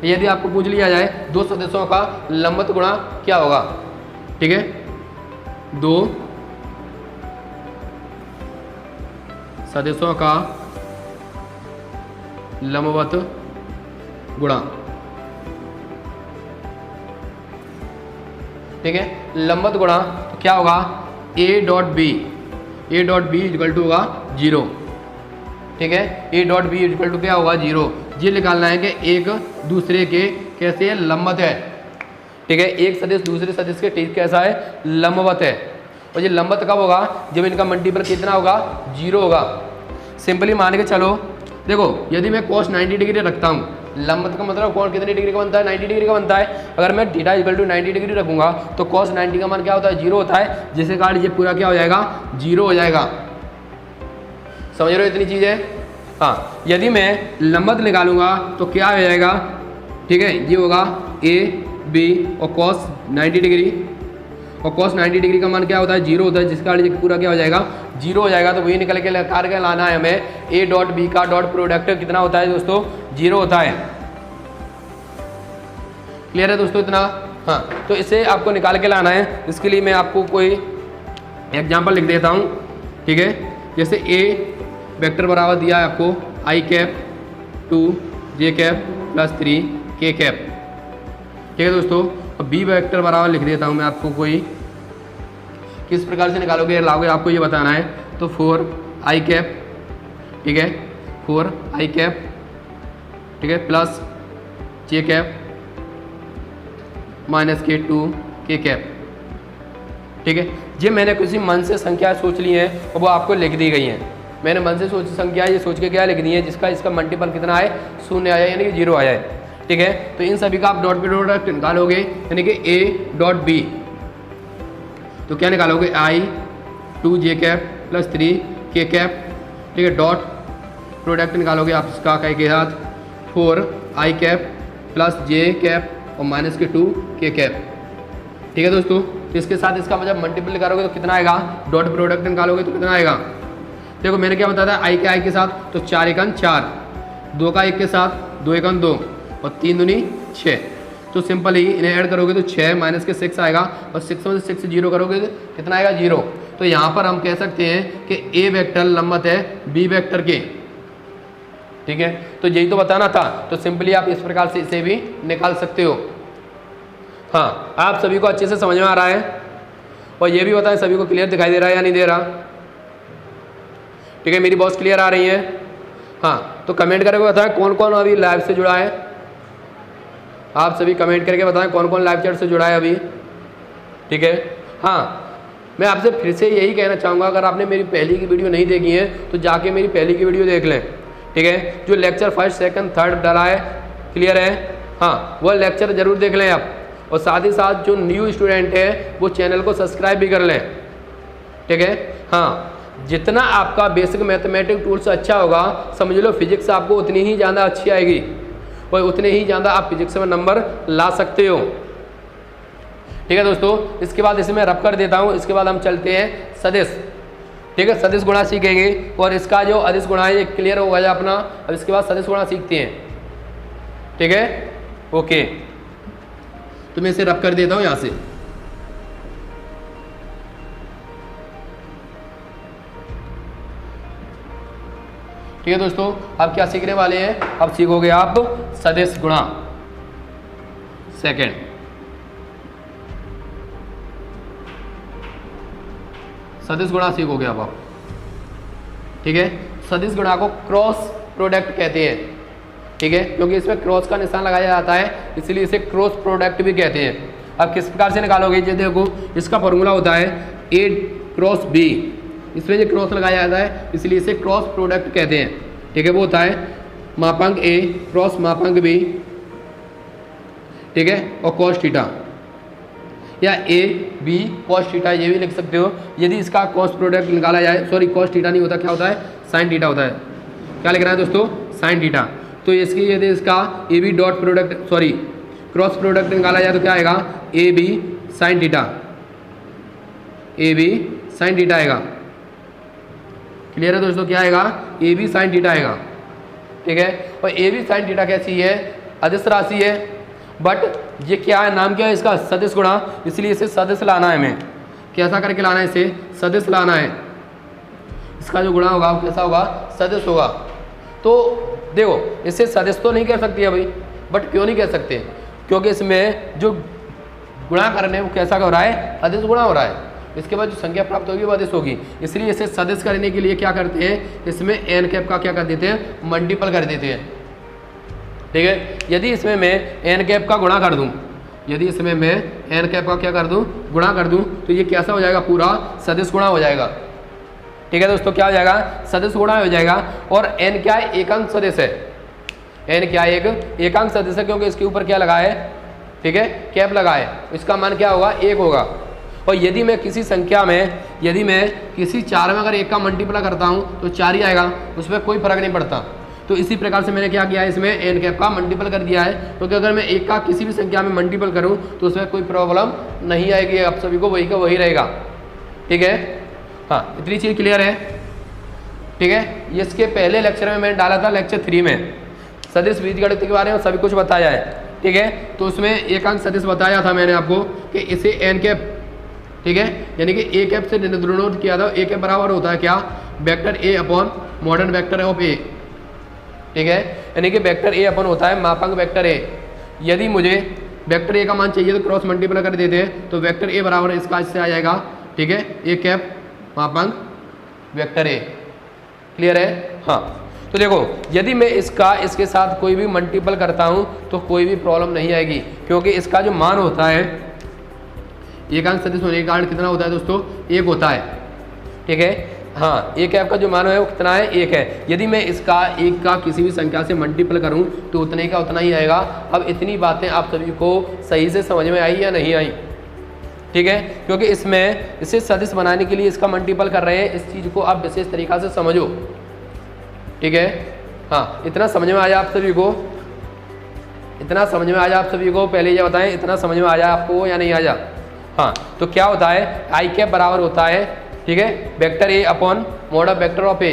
यदि आपको पूछ लिया जाए दो सदस्यों का लंबत गुणा क्या होगा। ठीक है, दो सदस्यों का लंबवत गुणा। ठीक है, लंबवत गुणा तो क्या होगा, A dot B equal to होगा 0। ठीक है, A dot B equal to क्या होगा 0। ये निकालना है कि एक दूसरे के कैसे लंबवत है। ठीक है, एक सदस्य दूसरे सदस्य के ठीक कैसा है, लंबवत है। और ये लंबवत कब होगा, जब इनका मल्टीपल कितना होगा, 0 होगा। सिंपली मान के चलो, देखो यदि मैं cos 90 डिग्री रखता हूँ, लंबवत का मतलब कोण कितने डिग्री का बनता है, 90 डिग्री का बनता है। अगर मैं थीटा इक्वल टू 90 डिग्री रखूंगा तो cos 90 का मान क्या होता है, 0 होता है, जिसके कारण ये पूरा क्या हो जाएगा, 0 हो जाएगा। समझ रहे हो इतनी चीज़ें। हाँ, यदि मैं लंबवत निकालूंगा तो क्या हो जाएगा। ठीक है, ये होगा ए बी और cos 90 डिग्री, और cos 90 डिग्री का मान क्या होता है, 0 होता है, जिसका कारण पूरा क्या हो जाएगा, 0 हो जाएगा। तो वही निकल के कार के लाना है हमें, ए डॉट बी का डॉट प्रोडक्ट कितना होता है दोस्तों, 0 होता है। क्लियर है दोस्तों इतना। हाँ, तो इसे आपको निकाल के लाना है। इसके लिए मैं आपको कोई एग्जाम्पल लिख देता हूँ। ठीक है, जैसे ए वेक्टर बराबर दिया है आपको आई कैप 2 जे कैप प्लस 3 के कैप। ठीक है दोस्तों, अब बी वेक्टर बराबर लिख देता हूँ मैं आपको, कोई किस प्रकार से निकालोगे लाओगे आपको ये बताना है। तो 4 आई कैप, ठीक है, 4 आई कैप, ठीक है, प्लस जे कैप माइनस के 2 के कैप। ठीक है, ये मैंने किसी मन से संख्या सोच ली है और वो आपको लिख दी गई हैं। मैंने मन से सोच संख्या ये सोच के क्या लिख दी है, जिसका इसका मल्टीपल कितना आए, 0 आ जाए, यानी कि 0 आ जाए। ठीक है, तो इन सभी का आप डॉट पे प्रोडक्ट निकालोगे, यानी कि ए डॉट बी, तो क्या निकालोगे, आई 2 जे कैप प्लस 3 के कैप। ठीक है, डॉट प्रोडक्ट निकालोगे आप इसका के साथ 4 आई कैप प्लस जे कैप और माइनस के 2 के कैप। ठीक है दोस्तों, तो इसके साथ इसका मतलब मल्टीपल निकालोगे तो कितना आएगा, डॉट प्रोडक्ट निकालोगे तो कितना आएगा। देखो मैंने क्या बताया था, आई के साथ तो 4 एकन 4, 2 का 1 के साथ 2 एकन 2 और 3 दूनी 6। तो सिंपल ही इन्हें ऐड करोगे तो 6 माइनस के 6 आएगा और 6 में से 6 0 करोगे तो कितना आएगा, 0। तो यहाँ पर हम कह सकते हैं कि ए वेक्टर लंबवत है बी वेक्टर के। ठीक है, तो यही तो बताना था। तो सिंपली आप इस प्रकार से इसे भी निकाल सकते हो। हाँ, आप सभी को अच्छे से समझ में आ रहा है, और ये भी बताएं सभी को क्लियर दिखाई दे रहा है या नहीं दे रहा। ठीक है, मेरी बहुत क्लियर आ रही है। हाँ, तो कमेंट करके बताएं कौन कौन अभी लाइव से जुड़ा है। आप सभी कमेंट करके बताएं कौन कौन लाइव चैट से जुड़ा है अभी। ठीक है, हाँ, मैं आपसे फिर से यही कहना चाहूँगा, अगर आपने मेरी पहली की वीडियो नहीं देखी है तो जाके मेरी पहली की वीडियो देख लें। ठीक है, जो लेक्चर 1st 2nd 3rd डाला है, क्लियर है। हाँ, वो लेक्चर जरूर देख लें आप। और साथ ही साथ जो न्यू स्टूडेंट है वो चैनल को सब्सक्राइब भी कर लें, ठीक है। हाँ, जितना आपका बेसिक मैथमेटिक टूल्स अच्छा होगा, समझ लो फिजिक्स आपको उतनी ही ज़्यादा अच्छी आएगी और उतने ही ज़्यादा आप फिजिक्स में नंबर ला सकते हो, ठीक है दोस्तों। इसके बाद इसे मैं रब कर देता हूँ। इसके बाद हम चलते हैं सदिश, ठीक है। सदिश गुणा सीखेंगे और इसका जो अदिश गुणा है ये क्लियर हो गया अपना। अब इसके बाद सदिश गुणा सीखते हैं, ठीक है, ओके। तो मैं इसे रब कर देता हूँ यहाँ से। ठीक है दोस्तों, अब क्या सीखने वाले हैं, अब सीखोगे आप सदिश गुणा। सेकंड, सदिश गुणा सीखोगे अब आप, ठीक है। सदिश गुणा को क्रॉस प्रोडक्ट कहते हैं, ठीक है, क्योंकि इसमें क्रॉस का निशान लगाया जाता है, इसलिए इसे क्रॉस प्रोडक्ट भी कहते हैं। अब किस प्रकार से निकालोगे, ये देखो इसका फॉर्मूला होता है ए क्रॉस बी, इसमें जो क्रॉस लगाया जाता है इसलिए इसे क्रॉस प्रोडक्ट कहते हैं, ठीक है। वो होता है मापांक ए क्रॉस मापांक बी, ठीक है, और कॉस थीटा, या ए बी कॉस थीटा ये भी लिख सकते हो। यदि इसका कॉस प्रोडक्ट निकाला जाए, सॉरी कॉस थीटा नहीं होता, क्या होता है, साइन थीटा होता है। क्या लिख रहा है दोस्तों, साइन थीटा। तो इसकी यदि इसका A B dot product, sorry cross product निकाला जाए तो क्या आएगा, A B sine theta, A B sine theta आएगा। क्लियर है दोस्तों, क्या आएगा, ए बी साइन थीटा आएगा, ठीक है। और ए बी साइन थीटा कैसी है, अदिश राशि है, बट ये क्या है, नाम क्या है इसका, सदिश गुणा, इसलिए इसे सदिश लाना है। हमें कैसा करके लाना है, इसे सदिश लाना है। इसका जो गुणा होगा वो कैसा होगा, सदिश होगा। तो देखो इसे सदिश तो नहीं कह सकती है भाई, बट क्यों नहीं कह सकते, क्योंकि इसमें जो गुणा करने वो कैसा हो रहा है, अदिश गुणा हो रहा है। इसके बाद जो संख्या प्राप्त होगी वो अदिश होगी, इसलिए इसे सदिश करने के लिए क्या करते हैं, इसमें एन कैप का क्या कर देते हैं, मल्टीपल कर देते हैं, ठीक है। यदि इसमें मैं एन कैप का गुणा कर दूं, यदि इसमें मैं एन कैप का क्या कर दूं, गुणा कर दूं, तो ये कैसा हो जाएगा, पूरा सदिश गुणा हो जाएगा, ठीक है दोस्तों। क्या हो जाएगा, सदिश गुणा हो जाएगा। और एन क्या है, एकांक सदिश है। एन क्या है, एक एकांक सदिश है, क्योंकि इसके ऊपर क्या लगा है, ठीक है, कैप लगा है। इसका मान क्या होगा, 1 होगा। और यदि मैं किसी संख्या में, यदि मैं किसी 4 में अगर 1 का मल्टीप्लाई करता हूँ तो 4 ही आएगा, उसमें कोई फर्क नहीं पड़ता। तो इसी प्रकार से मैंने क्या किया है, इसमें एन कैप का मल्टीपल कर दिया है, क्योंकि अगर मैं 1 का किसी भी संख्या में मल्टीपल करूं तो उसमें कोई प्रॉब्लम नहीं आएगी, आप सभी को वही का वही रहेगा, ठीक है। हाँ, इतनी चीज़ क्लियर है, ठीक है। इसके पहले लेक्चर में मैंने डाला था, लेक्चर 3 में सदिश बीजगणित के बारे में सभी कुछ बताया है, ठीक है। तो उसमें एकांक सदिश बताया था मैंने आपको कि इसे एन कैप, ठीक है, यानी कि ए कैप से डिनोट किया था। ए कैप बराबर होता है क्या, vector A upon modern vector of A, ठीक है, यानी कि वेक्टर ए अपन होता है मापांक वेक्टर ए। यदि मुझे वेक्टर ए का मान चाहिए तो क्रॉस मल्टीप्लाई कर देते हैं, तो वेक्टर ए बराबर इसका इससे आ जाएगा, ठीक है, ए कैप मापांक वेक्टर ए। क्लियर है, हाँ। तो देखो यदि मैं इसका इसके साथ कोई भी मल्टीपल करता हूँ तो कोई भी प्रॉब्लम नहीं आएगी, क्योंकि इसका जो मान होता है एकांक सदिश होने के कारण कितना होता है दोस्तों, 1 होता है, ठीक है। हाँ, ए कैप का जो मान है वो कितना है, 1 है। यदि मैं इसका 1 का किसी भी संख्या से मल्टीपल करूं तो उतने का उतना ही आएगा। अब इतनी बातें आप सभी को सही से समझ में आई या नहीं आई, ठीक है, क्योंकि इसमें इसे सदिश बनाने के लिए इसका मल्टीपल कर रहे हैं। इस चीज़ को आप विशेष तरीक़ा से समझो, ठीक है। हाँ, इतना समझ में आया आप सभी को, इतना समझ में आया आप सभी को, पहले ये बताएं इतना समझ में आया आपको या नहीं आया। हाँ, तो क्या होता है, आई कैप बराबर होता है, ठीक है, vector A upon mod of vector of A.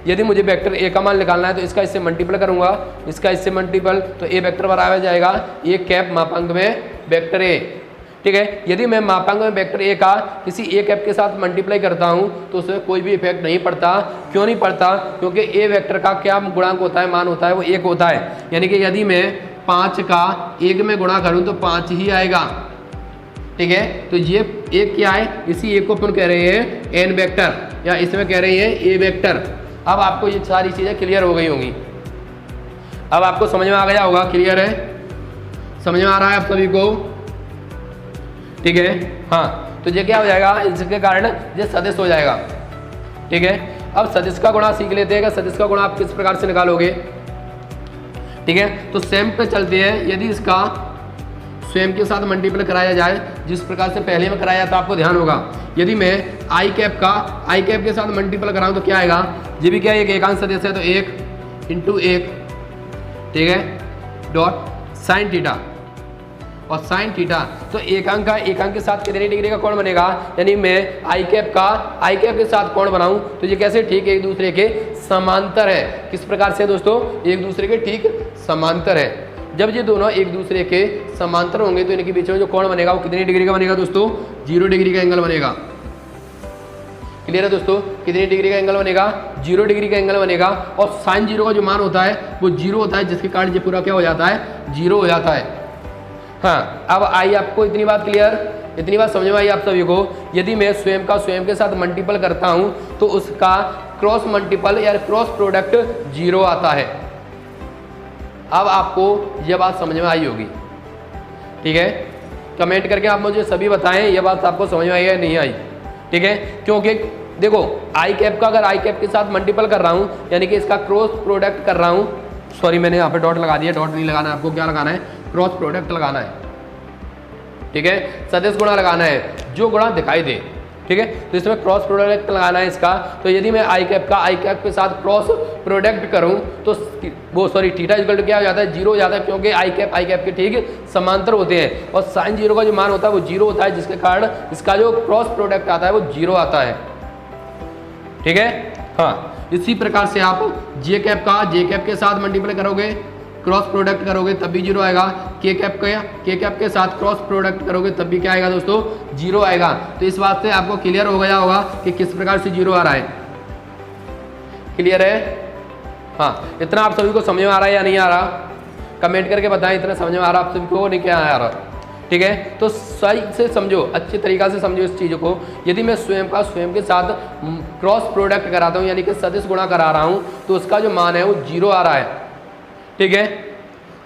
यदि मुझे वेक्टर ए का मान निकालना है तो इसका इससे मल्टीपल करूंगा, इसका इससे मल्टीपल, तो ए वेक्टर बराबर जाएगा ए कैप मापांक में वेक्टर ए, ठीक है। यदि मैं मापांक में वेक्टर ए का किसी ए कैप के साथ मल्टीप्लाई करता हूं तो उसमें कोई भी इफेक्ट नहीं पड़ता। क्यों नहीं पड़ता, क्योंकि ए वेक्टर का क्या गुणांक होता है, मान होता है, वो 1 होता है। यानी कि यदि मैं 5 का 1 में गुणा करूँ तो 5 ही आएगा, ठीक है। तो ये एक क्या है, इसी एक को अपन कह रहे हैं एन वेक्टर, या इसमें कह रहे हैं ए वेक्टर। अब आपको ये सारी चीज़ें क्लियर हो गई होंगी, अब आपको समझ में आ गया होगा। क्लियर है, समझ में आ रहा है आप सभी को, ठीक है। हाँ, तो ये क्या हो जाएगा, इसके कारण ये सदिश हो जाएगा, ठीक है। अब सदिश का गुणा सीख लेते हैं कि सदिश का गुणा आप किस प्रकार से निकालोगे, ठीक है। तो सेम पे चलते हैं। यदि इसका स्वयं के साथ मल्टीपल कराया जाए, जिस प्रकार से पहले में कराया था आपको ध्यान होगा। यदि मैं आई कैप के साथ मल्टीपल कराऊं तो क्या आएगा, ये भी क्या है एक एकांक सदिश है तो 1 इंटू 1, ठीक है, डॉट साइन थीटा, और साइन थीटा तो एकांक के साथ कितनी डिग्री का कोण बनेगा, यानी मैं आई कैप के साथ कोण बनाऊं तो ये कैसे ठीक एक दूसरे के समांतर है। किस प्रकार से दोस्तों, एक दूसरे के ठीक समांतर है। जब ये दोनों एक दूसरे के समांतर होंगे तो इनके बीच में जो कोण बनेगा वो कितनी डिग्री का बनेगा दोस्तों, 0 डिग्री का एंगल बनेगा। क्लियर है दोस्तों, कितनी डिग्री का एंगल बनेगा, 0 डिग्री का एंगल बनेगा। और साइन 0 का जो मान होता है वो 0 होता है, जिसके कारण ये पूरा क्या हो जाता है, 0 हो जाता है। हाँ, अब आई आपको इतनी बात क्लियर, इतनी बात समझ में आई आप सभी को। यदि मैं स्वयं के साथ मल्टीपल करता हूं तो उसका क्रॉस मल्टीपल या क्रॉस प्रोडक्ट 0 आता है। अब आपको यह बात समझ में आई होगी, ठीक है, कमेंट करके आप मुझे सभी बताएं यह बात आपको समझ में आई या नहीं आई, ठीक है। क्योंकि देखो आई कैप का अगर आई कैप के साथ मल्टीपल कर रहा हूं यानी कि इसका क्रॉस प्रोडक्ट कर रहा हूं, सॉरी मैंने यहाँ पे डॉट लगा दिया, डॉट नहीं लगाना है आपको, क्या लगाना है, क्रॉस प्रोडक्ट लगाना है, ठीक है, सदिश गुणा लगाना है, जो गुणा दिखाई दे, ठीक है। तो इसमें क्रॉस प्रोडक्ट लगाना है इसका। तो यदि मैं आई कैप के साथ क्रॉस प्रोडक्ट करूं तो वो सॉरी थीटा इक्वल टू क्या हो जाता है, 0 हो जाता है, क्योंकि आई कैप के ठीक समांतर होते हैं और साइन 0 का जो मान होता है वो 0 होता है, जिसके कारण इसका जो क्रॉस प्रोडक्ट आता है वो 0 आता है, ठीक है। हाँ, इसी प्रकार से आप जे कैप के साथ मल्टीप्लाई करोगे, क्रॉस प्रोडक्ट करोगे तब भी 0 आएगा, के कैप के साथ क्रॉस प्रोडक्ट करोगे तब भी क्या आएगा दोस्तों, 0 आएगा। तो इस बात से आपको क्लियर हो गया होगा कि किस प्रकार से 0 आ रहा है। क्लियर है? हाँ, इतना आप सभी को समझ में आ रहा है या नहीं आ रहा, कमेंट करके बताएं इतना समझ में आ रहा आप सभी को, नहीं क्या आ रहा, ठीक है। तो सही से समझो, अच्छे तरीक़ा से समझो इस चीज़ों को। यदि मैं स्वयं के साथ क्रॉस प्रोडक्ट कराता हूँ यानी कि सदिश गुणा करा रहा हूँ तो उसका जो मान है वो 0 आ रहा है, ठीक है।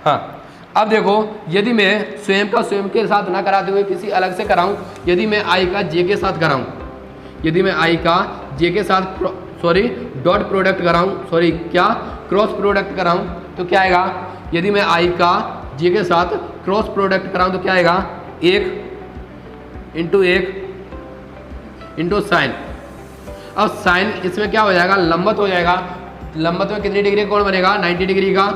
हाँ, अब देखो यदि मैं स्वयं के साथ ना कराते हुए किसी अलग से कराऊं, यदि मैं आई का जे के साथ कराऊं, यदि मैं आई का जे के साथ सॉरी डॉट प्रोडक्ट कराऊं, सॉरी क्या क्रॉस प्रोडक्ट कराऊं तो क्या आएगा, यदि मैं आई का जे के साथ क्रॉस प्रोडक्ट कराऊं तो क्या आएगा, 1 इंटू साइन। अब साइन इसमें क्या हो जाएगा, लंबवत हो जाएगा। लंबवत में कितनी डिग्री का कोण बनेगा, 90 डिग्री का,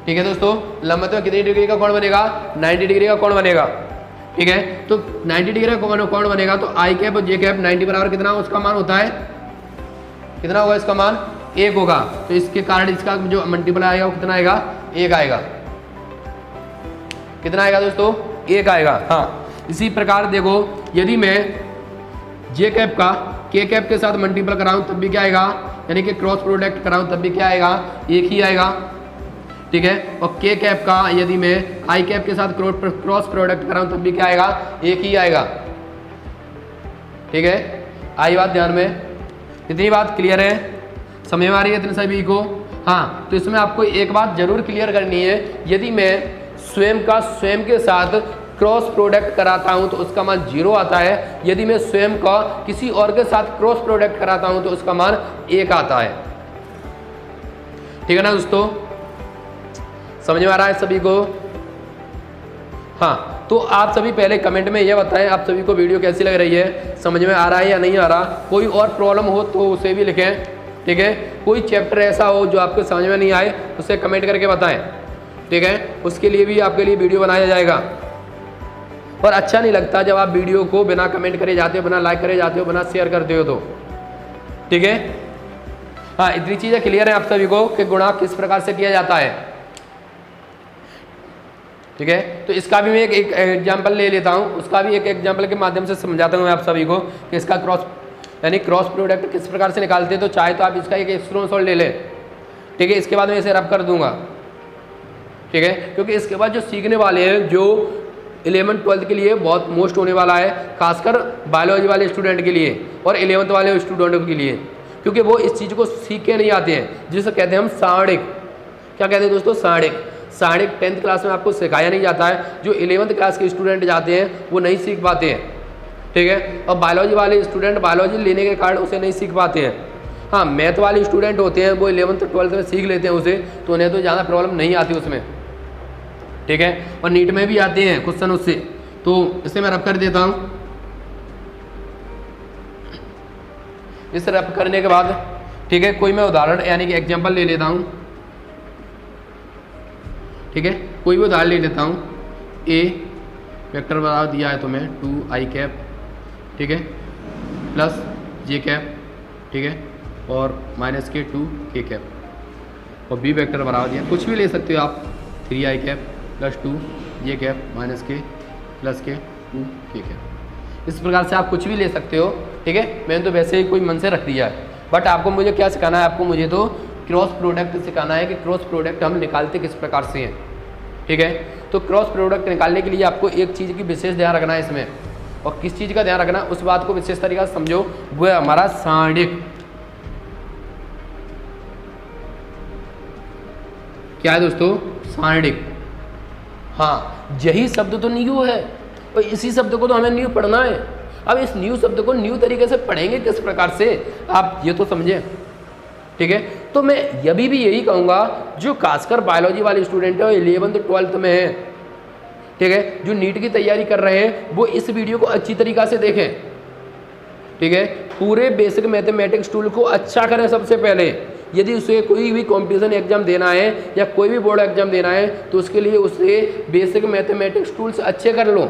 ठीक है दोस्तों। लंबवत में कितनी डिग्री का कोण बनेगा, 90 डिग्री का कोण बनेगा, ठीक है। तो 90 डिग्री का कोण बनेगा तो आई कैप और जे कैप 90 बराबर कितना उसका मान होता है, कितना होगा इसका मान, 1 होगा। तो इसके कारण इसका जो मल्टीपल आएगा वो कितना आएगा, 1 आएगा। कितना आएगा दोस्तों, 1 आएगा। हाँ, इसी प्रकार देखो यदि मैं जे कैप का के कैप के साथ मल्टीपल कराऊं तब भी क्या आएगा, यानी कि क्रॉस प्रोडक्ट कराऊं तब भी क्या आएगा, 1 ही आएगा, ठीक है। और के कैप का यदि मैं आई कैप के साथ क्रॉस प्रोडक्ट कराऊं तब भी क्या आएगा, 1 ही आएगा, ठीक है। आई बात ध्यान में, इतनी बात क्लियर है, समझ में आ रही है इतने सभी को। हाँ, तो इसमें आपको एक बात जरूर क्लियर करनी है, यदि मैं स्वयं के साथ क्रॉस प्रोडक्ट कराता हूं तो उसका मान 0 आता है। यदि मैं स्वयं का किसी और के साथ क्रॉस प्रोडक्ट कराता हूं तो उसका मान 1 आता है, ठीक है ना दोस्तों, समझ में आ रहा है सभी को। हाँ, तो आप सभी पहले कमेंट में ये बताएं आप सभी को वीडियो कैसी लग रही है, समझ में आ रहा है या नहीं आ रहा। कोई और प्रॉब्लम हो तो उसे भी लिखें, ठीक है। कोई चैप्टर ऐसा हो जो आपको समझ में नहीं आए उसे कमेंट करके बताएं, ठीक है। उसके लिए भी आपके लिए वीडियो बनाया जाएगा। और अच्छा नहीं लगता जब आप वीडियो को बिना कमेंट करे जाते हो, बिना लाइक करे जाते हो, बिना शेयर करते हो तो, ठीक है। हाँ, इतनी चीज़ें क्लियर है आप सभी को कि गुणा किस प्रकार से किया जाता है, ठीक है। तो इसका भी मैं एक एग्जाम्पल ले लेता हूँ, उसका भी एक एग्जाम्पल के माध्यम से समझाता हूँ मैं आप सभी को कि इसका क्रॉस प्रोडक्ट किस प्रकार से निकालते हैं। तो चाहे तो आप इसका एक स्क्रीनशॉट ले लें, ठीक है। इसके बाद मैं इसे रब कर दूंगा, ठीक है, क्योंकि इसके बाद जो सीखने वाले हैं जो 11th-12th के लिए बहुत मोस्ट होने वाला है, खासकर बायोलॉजी वाले स्टूडेंट के लिए और 11th वाले स्टूडेंटों के लिए, क्योंकि वो इस चीज़ को सीख के नहीं आते हैं, जिसे कहते हैं हम सारणिक। क्या कहते हैं दोस्तों, सारणिक 10th क्लास में आपको सिखाया नहीं जाता है। जो 11th क्लास के स्टूडेंट जाते हैं वो नहीं सीख पाते हैं, ठीक है। और बायोलॉजी वाले स्टूडेंट बायोलॉजी लेने के कारण उसे नहीं सीख पाते हैं। हाँ, मैथ वाले स्टूडेंट होते हैं वो 11th-12th में सीख लेते हैं उसे, तो उन्हें तो ज़्यादा प्रॉब्लम नहीं आती उसमें, ठीक है। और नीट में भी आते हैं क्वेश्चन उससे, तो इसे मैं रब कर देता हूँ। इस रब करने के बाद ठीक है, कोई मैं उदाहरण यानी कि एग्जांपल ले लेता हूँ। ठीक है, कोई भी उदाहरण ले लेता हूँ। ए वेक्टर बराबर दिया है तुम्हें 2i कैप, ठीक है, प्लस जे कैप, ठीक है, और माइनस के 2k कैप, और बी वेक्टर बराबर दिया, कुछ भी ले सकते हो आप, 3i cap plus 2j cap minus के प्लस के 2k कैप। इस प्रकार से आप कुछ भी ले सकते हो। ठीक है, मैंने तो वैसे ही कोई मन से रख दिया है, बट आपको मुझे क्या सिखाना है, आपको मुझे तो क्रॉस प्रोडक्ट सिखाना है कि क्रॉस प्रोडक्ट हम निकालते किस प्रकार से हैं। ठीक है, तो क्रॉस प्रोडक्ट निकालने के लिए आपको एक चीज़ की विशेष ध्यान रखना है इसमें, और किस चीज़ का ध्यान रखना उस बात को विशेष तरीका से समझो, वो है हमारा सारणिक। क्या है दोस्तों? सारणिक। हाँ, यही शब्द तो न्यू है, और इसी शब्द को तो हमें न्यू पढ़ना है। अब इस न्यू शब्द को न्यू तरीके से पढ़ेंगे किस प्रकार से, आप ये तो समझें। ठीक है, तो मैं अभी भी यही कहूँगा, जो खासकर बायोलॉजी वाले स्टूडेंट है 11th 12th में है, ठीक है, जो नीट की तैयारी कर रहे हैं, वो इस वीडियो को अच्छी तरीक़ा से देखें। ठीक है, पूरे बेसिक मैथमेटिक्स टूल को अच्छा करें सबसे पहले। यदि उसे कोई भी कॉम्पिटिशन एग्जाम देना है या कोई भी बोर्ड एग्जाम देना है, तो उसके लिए उसे बेसिक मैथमेटिक्स टूल्स अच्छे कर लो।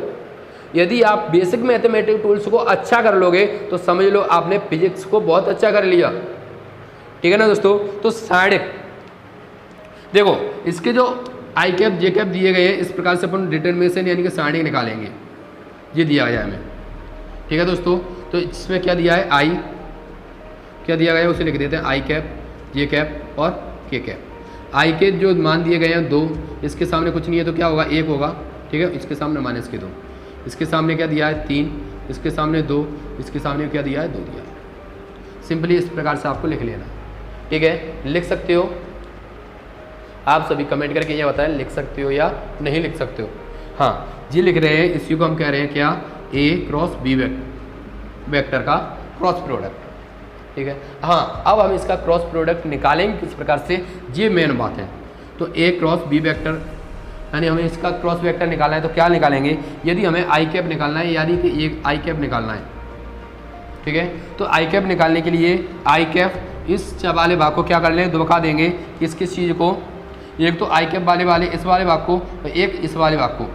यदि आप बेसिक मैथमेटिक्स टूल्स को अच्छा कर लोगे तो समझ लो आपने फिजिक्स को बहुत अच्छा कर लिया। ठीक है ना दोस्तों? तो सारणिक देखो, इसके जो आई कैप जे कैप दिए गए हैं, इस प्रकार से अपन डिटरमिनेशन यानी कि सारणिक निकालेंगे। ये दिया गया है हमें। ठीक है दोस्तों, तो इसमें क्या दिया है, आई क्या दिया गया है उसे लिख देते हैं, आई कैप जे कैप और के कैप। आई के जो मान दिए गए हैं 2, इसके सामने कुछ नहीं है तो क्या होगा, 1 होगा। ठीक है, इसके सामने माइनस के 2, इसके सामने क्या दिया है 3, इसके सामने 2, इसके सामने क्या दिया है 2 दिया है। सिंपली इस प्रकार से आपको लिख लेना। ठीक है, लिख सकते हो आप सभी, कमेंट करके ये बताएं लिख सकते हो या नहीं लिख सकते हो। हाँ जी लिख रहे हैं, इसी को हम कह रहे हैं क्या, ए क्रॉस बी वेक्टर का क्रॉस प्रोडक्ट। ठीक है, हाँ अब हम इसका क्रॉस प्रोडक्ट निकालेंगे किस प्रकार से, ये मेन बात है। तो ए क्रॉस बी वेक्टर यानी हमें इसका क्रॉस वेक्टर निकालना है, तो क्या निकालेंगे, यदि हमें आई कैप निकालना है यानी कि एक आई कैप निकालना है। ठीक है, तो आई कैप निकालने के लिए आई कैप इस वाले भाग को क्या कर लें, दुबका देंगे किस चीज़ को, एक तो आई कैप वाले इस वाले भाग को, और एक इस वाले भाग को।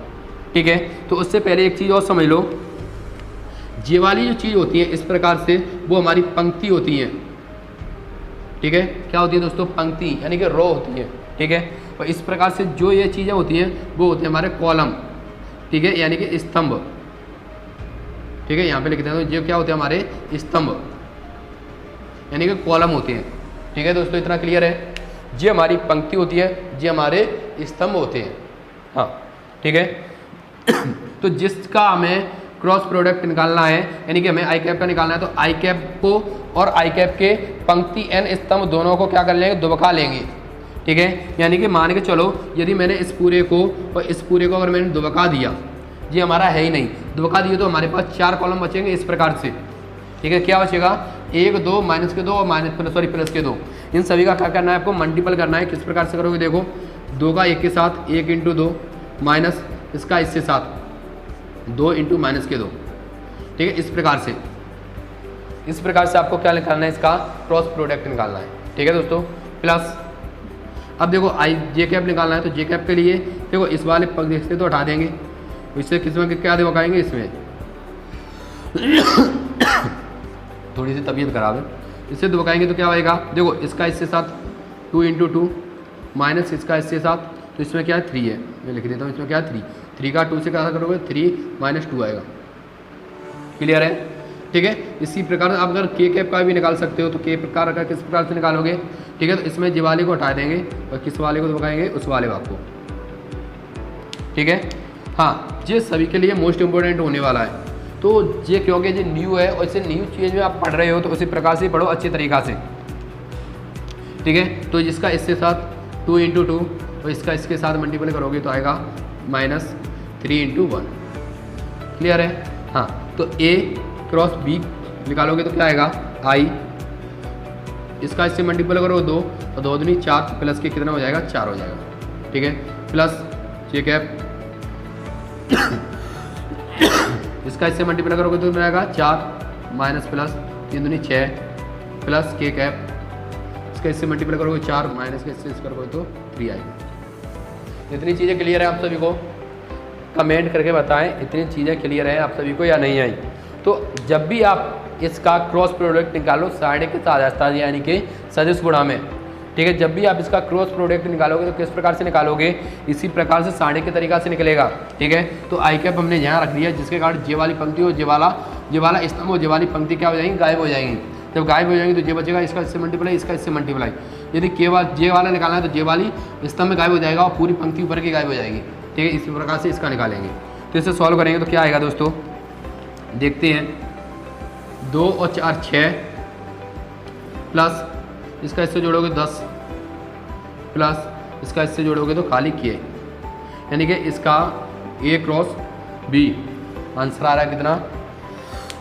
ठीक है, तो उससे पहले एक चीज़ और समझ लो, ये वाली जो चीज़ होती है इस प्रकार से, वो हमारी पंक्ति होती है। ठीक है, क्या होती है दोस्तों, पंक्ति यानी कि रो होती है। ठीक है, और इस प्रकार से जो ये चीज़ें होती हैं वो होती है हमारे कॉलम। ठीक है, यानी कि स्तंभ। ठीक है, यहाँ पे लिख देते हैं, जो क्या होते हैं हमारे स्तंभ यानी कि कॉलम होते हैं। ठीक है दोस्तों, इतना क्लियर है। ये हमारी पंक्ति होती है, ये हमारे स्तंभ होते हैं। हाँ ठीक है, तो जिसका हमें क्रॉस प्रोडक्ट निकालना है यानी कि हमें आई कैप का निकालना है, तो आई कैप को और आई कैप के पंक्ति एन स्तंभ दोनों को क्या कर लेंगे, दुबका लेंगे। ठीक है, यानी कि मान के चलो यदि मैंने इस पूरे को और इस पूरे को अगर मैंने दुबका दिया, ये हमारा है ही नहीं, दुबका दिए तो हमारे पास 4 कॉलम बचेंगे इस प्रकार से। ठीक है, क्या बचेगा, 1 2 माइनस के 2 और प्लस के 2। इन सभी का क्या करना है, आपको मल्टीपल करना है। किस प्रकार से करोगे, देखो 2 का 1 के साथ 1 × 2 माइनस इसका इससे साथ 2 × माइनस के 2। ठीक है, इस प्रकार से आपको क्या निकालना है, इसका क्रॉस प्रोडक्ट निकालना है। ठीक है दोस्तों, प्लस अब देखो आई जे कैप निकालना है, तो जे कैप के लिए देखो इस वाले पग से तो हटा देंगे, इससे किसमें क्या दिखाएंगे, इसमें थोड़ी सी तबीयत खराब है, इससे दुबकाएंगे तो क्या होएगा, देखो इसका इससे साथ 2 × 2 माइनस इसका इससे साथ, तो इसमें क्या है 3 है, मैं लिख देता हूँ, इसमें क्या है 3 का 2 से क्या करोगे 3 - 2 आएगा। क्लियर है? ठीक है, इसी प्रकार आप अगर के कैप का भी निकाल सकते हो, तो के प्रकार का किस प्रकार से निकालोगे। ठीक है, तो इसमें जी वाले को हटा देंगे और किस वाले को दुबकाएंगे, उस वाले भाग को। ठीक है, हाँ ये सभी के लिए मोस्ट इंपॉर्टेंट होने वाला है। तो ये क्योंकि ये न्यू है और इसे न्यू चीज़ में आप पढ़ रहे हो, तो उसी प्रकार से पढ़ो अच्छी तरीक़ा से। ठीक है, तो इसका इससे साथ 2 × 2 और इसका इसके साथ मल्टीपल करोगे तो आएगा -3 × 1। क्लियर है? हाँ, तो ए क्रॉस बी निकालोगे तो क्या आएगा, आई इसका इससे मल्टीपल करो 2 और 2 दूनी 4 प्लस के कितना हो जाएगा, 4 हो जाएगा। ठीक है, प्लस जे कैप, इसका इससे मल्टीप्लाई करोगे तो रहेगा 4 माइनस प्लस 3 दूनी 6 प्लस के कैप, इसका इससे मल्टीप्लाई करोगे 4 माइनस के इससे करोगे तो 3 आएगी। इतनी चीज़ें क्लियर है आप सभी को? कमेंट करके बताएं इतनी चीज़ें क्लियर है आप सभी को या नहीं आई। तो जब भी आप इसका क्रॉस प्रोडक्ट निकालो साढ़े के साथ यानी कि सदिश गुणा में, ठीक है, जब भी आप इसका क्रॉस प्रोडक्ट निकालोगे तो किस प्रकार से निकालोगे? इसी प्रकार से साढ़े के तरीका से निकलेगा, ठीक है। तो आई कैप हमने यहाँ रख दिया, जिसके कारण जे वाली पंक्ति और जे वाला स्तंभ और जे वाली पंक्ति क्या हो जाएंगी? गायब हो जाएंगी। जब गायब हो जाएंगी तो जे बचेगा, इसका इससे मल्टीप्लाई, इसका इससे मल्टीप्लाई। यदि जे वाला निकालना है तो जे वाली स्तंभ में गायब हो जाएगा और पूरी पंक्ति ऊपर की गायब हो जाएगी, ठीक है। इसी प्रकार से इसका निकालेंगे। तो इसे सॉल्व करेंगे तो क्या आएगा दोस्तों, देखते हैं। 2 और 4 6 प्लस इसका इससे जोड़ोगे 10 प्लस इसका इससे जोड़ोगे तो खाली किए, यानी कि इसका A क्रॉस B आंसर आ रहा है कितना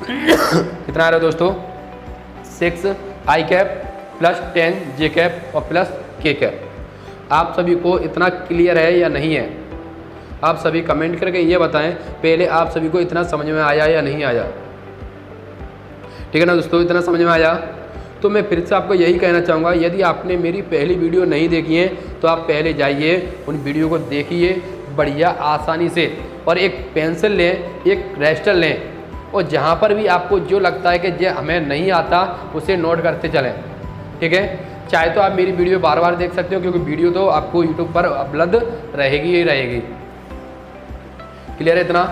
कितना आ रहा है दोस्तों? 6 आई कैप प्लस 10 जे कैप और प्लस के कैप। आप सभी को इतना क्लियर है या नहीं है? आप सभी कमेंट करके ये बताएं पहले आप सभी को इतना समझ में आया या नहीं आया, ठीक है ना दोस्तों? इतना समझ में आया तो मैं फिर से आपको यही कहना चाहूँगा, यदि आपने मेरी पहली वीडियो नहीं देखी है तो आप पहले जाइए उन वीडियो को देखिए बढ़िया आसानी से, और एक पेंसिल लें, एक रजिस्टर लें, और जहाँ पर भी आपको जो लगता है कि ये हमें नहीं आता उसे नोट करते चलें, ठीक है। चाहे तो आप मेरी वीडियो बार बार देख सकते हो, क्योंकि वीडियो तो आपको यूट्यूब पर उपलब्ध रहेगी ही रहेगी। क्लियर है? इतना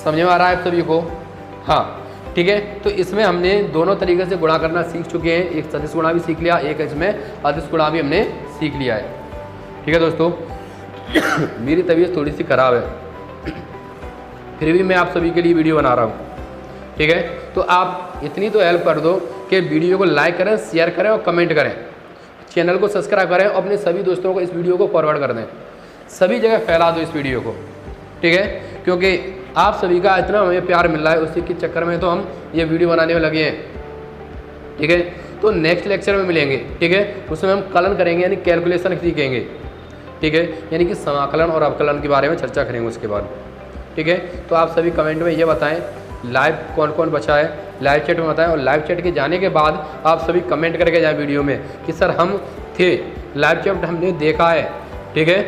समझ में आ रहा है आप सभी को? हाँ, ठीक है। तो इसमें हमने दोनों तरीके से गुणा करना सीख चुके हैं, एक सदिश गुणा भी सीख लिया, एक इसमें अदिश गुणा भी हमने सीख लिया है, ठीक है दोस्तों। मेरी तबीयत थोड़ी सी ख़राब है, फिर भी मैं आप सभी के लिए वीडियो बना रहा हूँ, ठीक है। तो आप इतनी तो हेल्प कर दो कि वीडियो को लाइक करें, शेयर करें और कमेंट करें, चैनल को सब्सक्राइब करें और अपने सभी दोस्तों को इस वीडियो को फॉरवर्ड कर दें, सभी जगह फैला दो इस वीडियो को, ठीक है। क्योंकि आप सभी का इतना हमें प्यार मिल रहा है, उसी के चक्कर में तो हम ये वीडियो बनाने में लगे हैं, ठीक है। तो नेक्स्ट लेक्चर में मिलेंगे, ठीक है, उसमें हम कलन करेंगे यानी कैलकुलेशन सीखेंगे, ठीक है, यानी कि समाकलन और अवकलन के बारे में चर्चा करेंगे उसके बाद, ठीक है। तो आप सभी कमेंट में ये बताएं लाइव कौन कौन बचा है, लाइव चैट में बताएं, और लाइव चैट के जाने के बाद आप सभी कमेंट करके जाएँ वीडियो में कि सर हम थे, लाइव चैट हमने देखा है, ठीक है।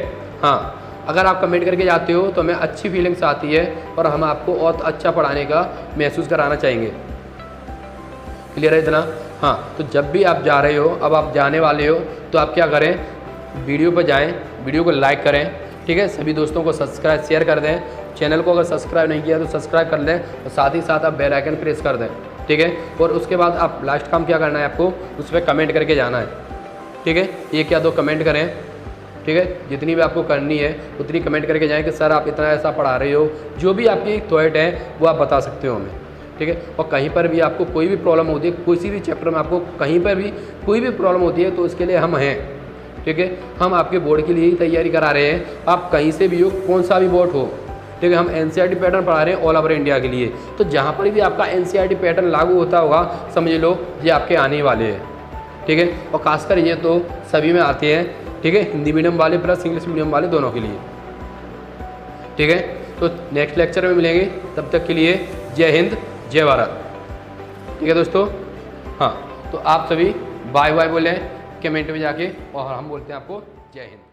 हाँ, अगर आप कमेंट करके जाते हो तो हमें अच्छी फीलिंग्स आती है और हम आपको और अच्छा पढ़ाने का महसूस कराना चाहेंगे। क्लियर है इतना? हाँ, तो जब भी आप जा रहे हो, अब आप जाने वाले हो, तो आप क्या करें, वीडियो पर जाएं, वीडियो को लाइक करें, ठीक है, सभी दोस्तों को सब्सक्राइब शेयर कर दें, चैनल को अगर सब्सक्राइब नहीं किया तो सब्सक्राइब कर लें, और साथ ही साथ आप बेल आइकन प्रेस कर दें, ठीक है। और उसके बाद आप लास्ट काम क्या करना है, आपको उस पर कमेंट करके जाना है, ठीक है। एक या दो कमेंट करें, ठीक है, जितनी भी आपको करनी है उतनी कमेंट करके जाएं कि सर आप इतना ऐसा पढ़ा रहे हो, जो भी आपकी थॉट है वो आप बता सकते हो हमें, ठीक है। और कहीं पर भी आपको कोई भी प्रॉब्लम होती है, किसी भी चैप्टर में आपको कहीं पर भी कोई भी प्रॉब्लम होती है, तो उसके लिए हम हैं, ठीक है। हम आपके बोर्ड के लिए ही तैयारी करा रहे हैं, आप कहीं से भी हो, कौन सा भी बोर्ड हो, ठीक है। हम NCERT पैटर्न पढ़ा रहे हैं ऑल ओवर इंडिया के लिए, तो जहाँ पर भी आपका NCERT पैटर्न लागू होता होगा समझ लो ये आपके आने वाले हैं, ठीक है। और खासकर ये तो सभी में आते हैं, ठीक है, हिंदी मीडियम वाले प्लस इंग्लिश मीडियम वाले दोनों के लिए, ठीक है। तो नेक्स्ट लेक्चर में मिलेंगे, तब तक के लिए जय हिंद जय भारत, ठीक है दोस्तों। हाँ, तो आप सभी बाय बाय बोलें कमेंट में जाके, और हम बोलते हैं आपको जय हिंद।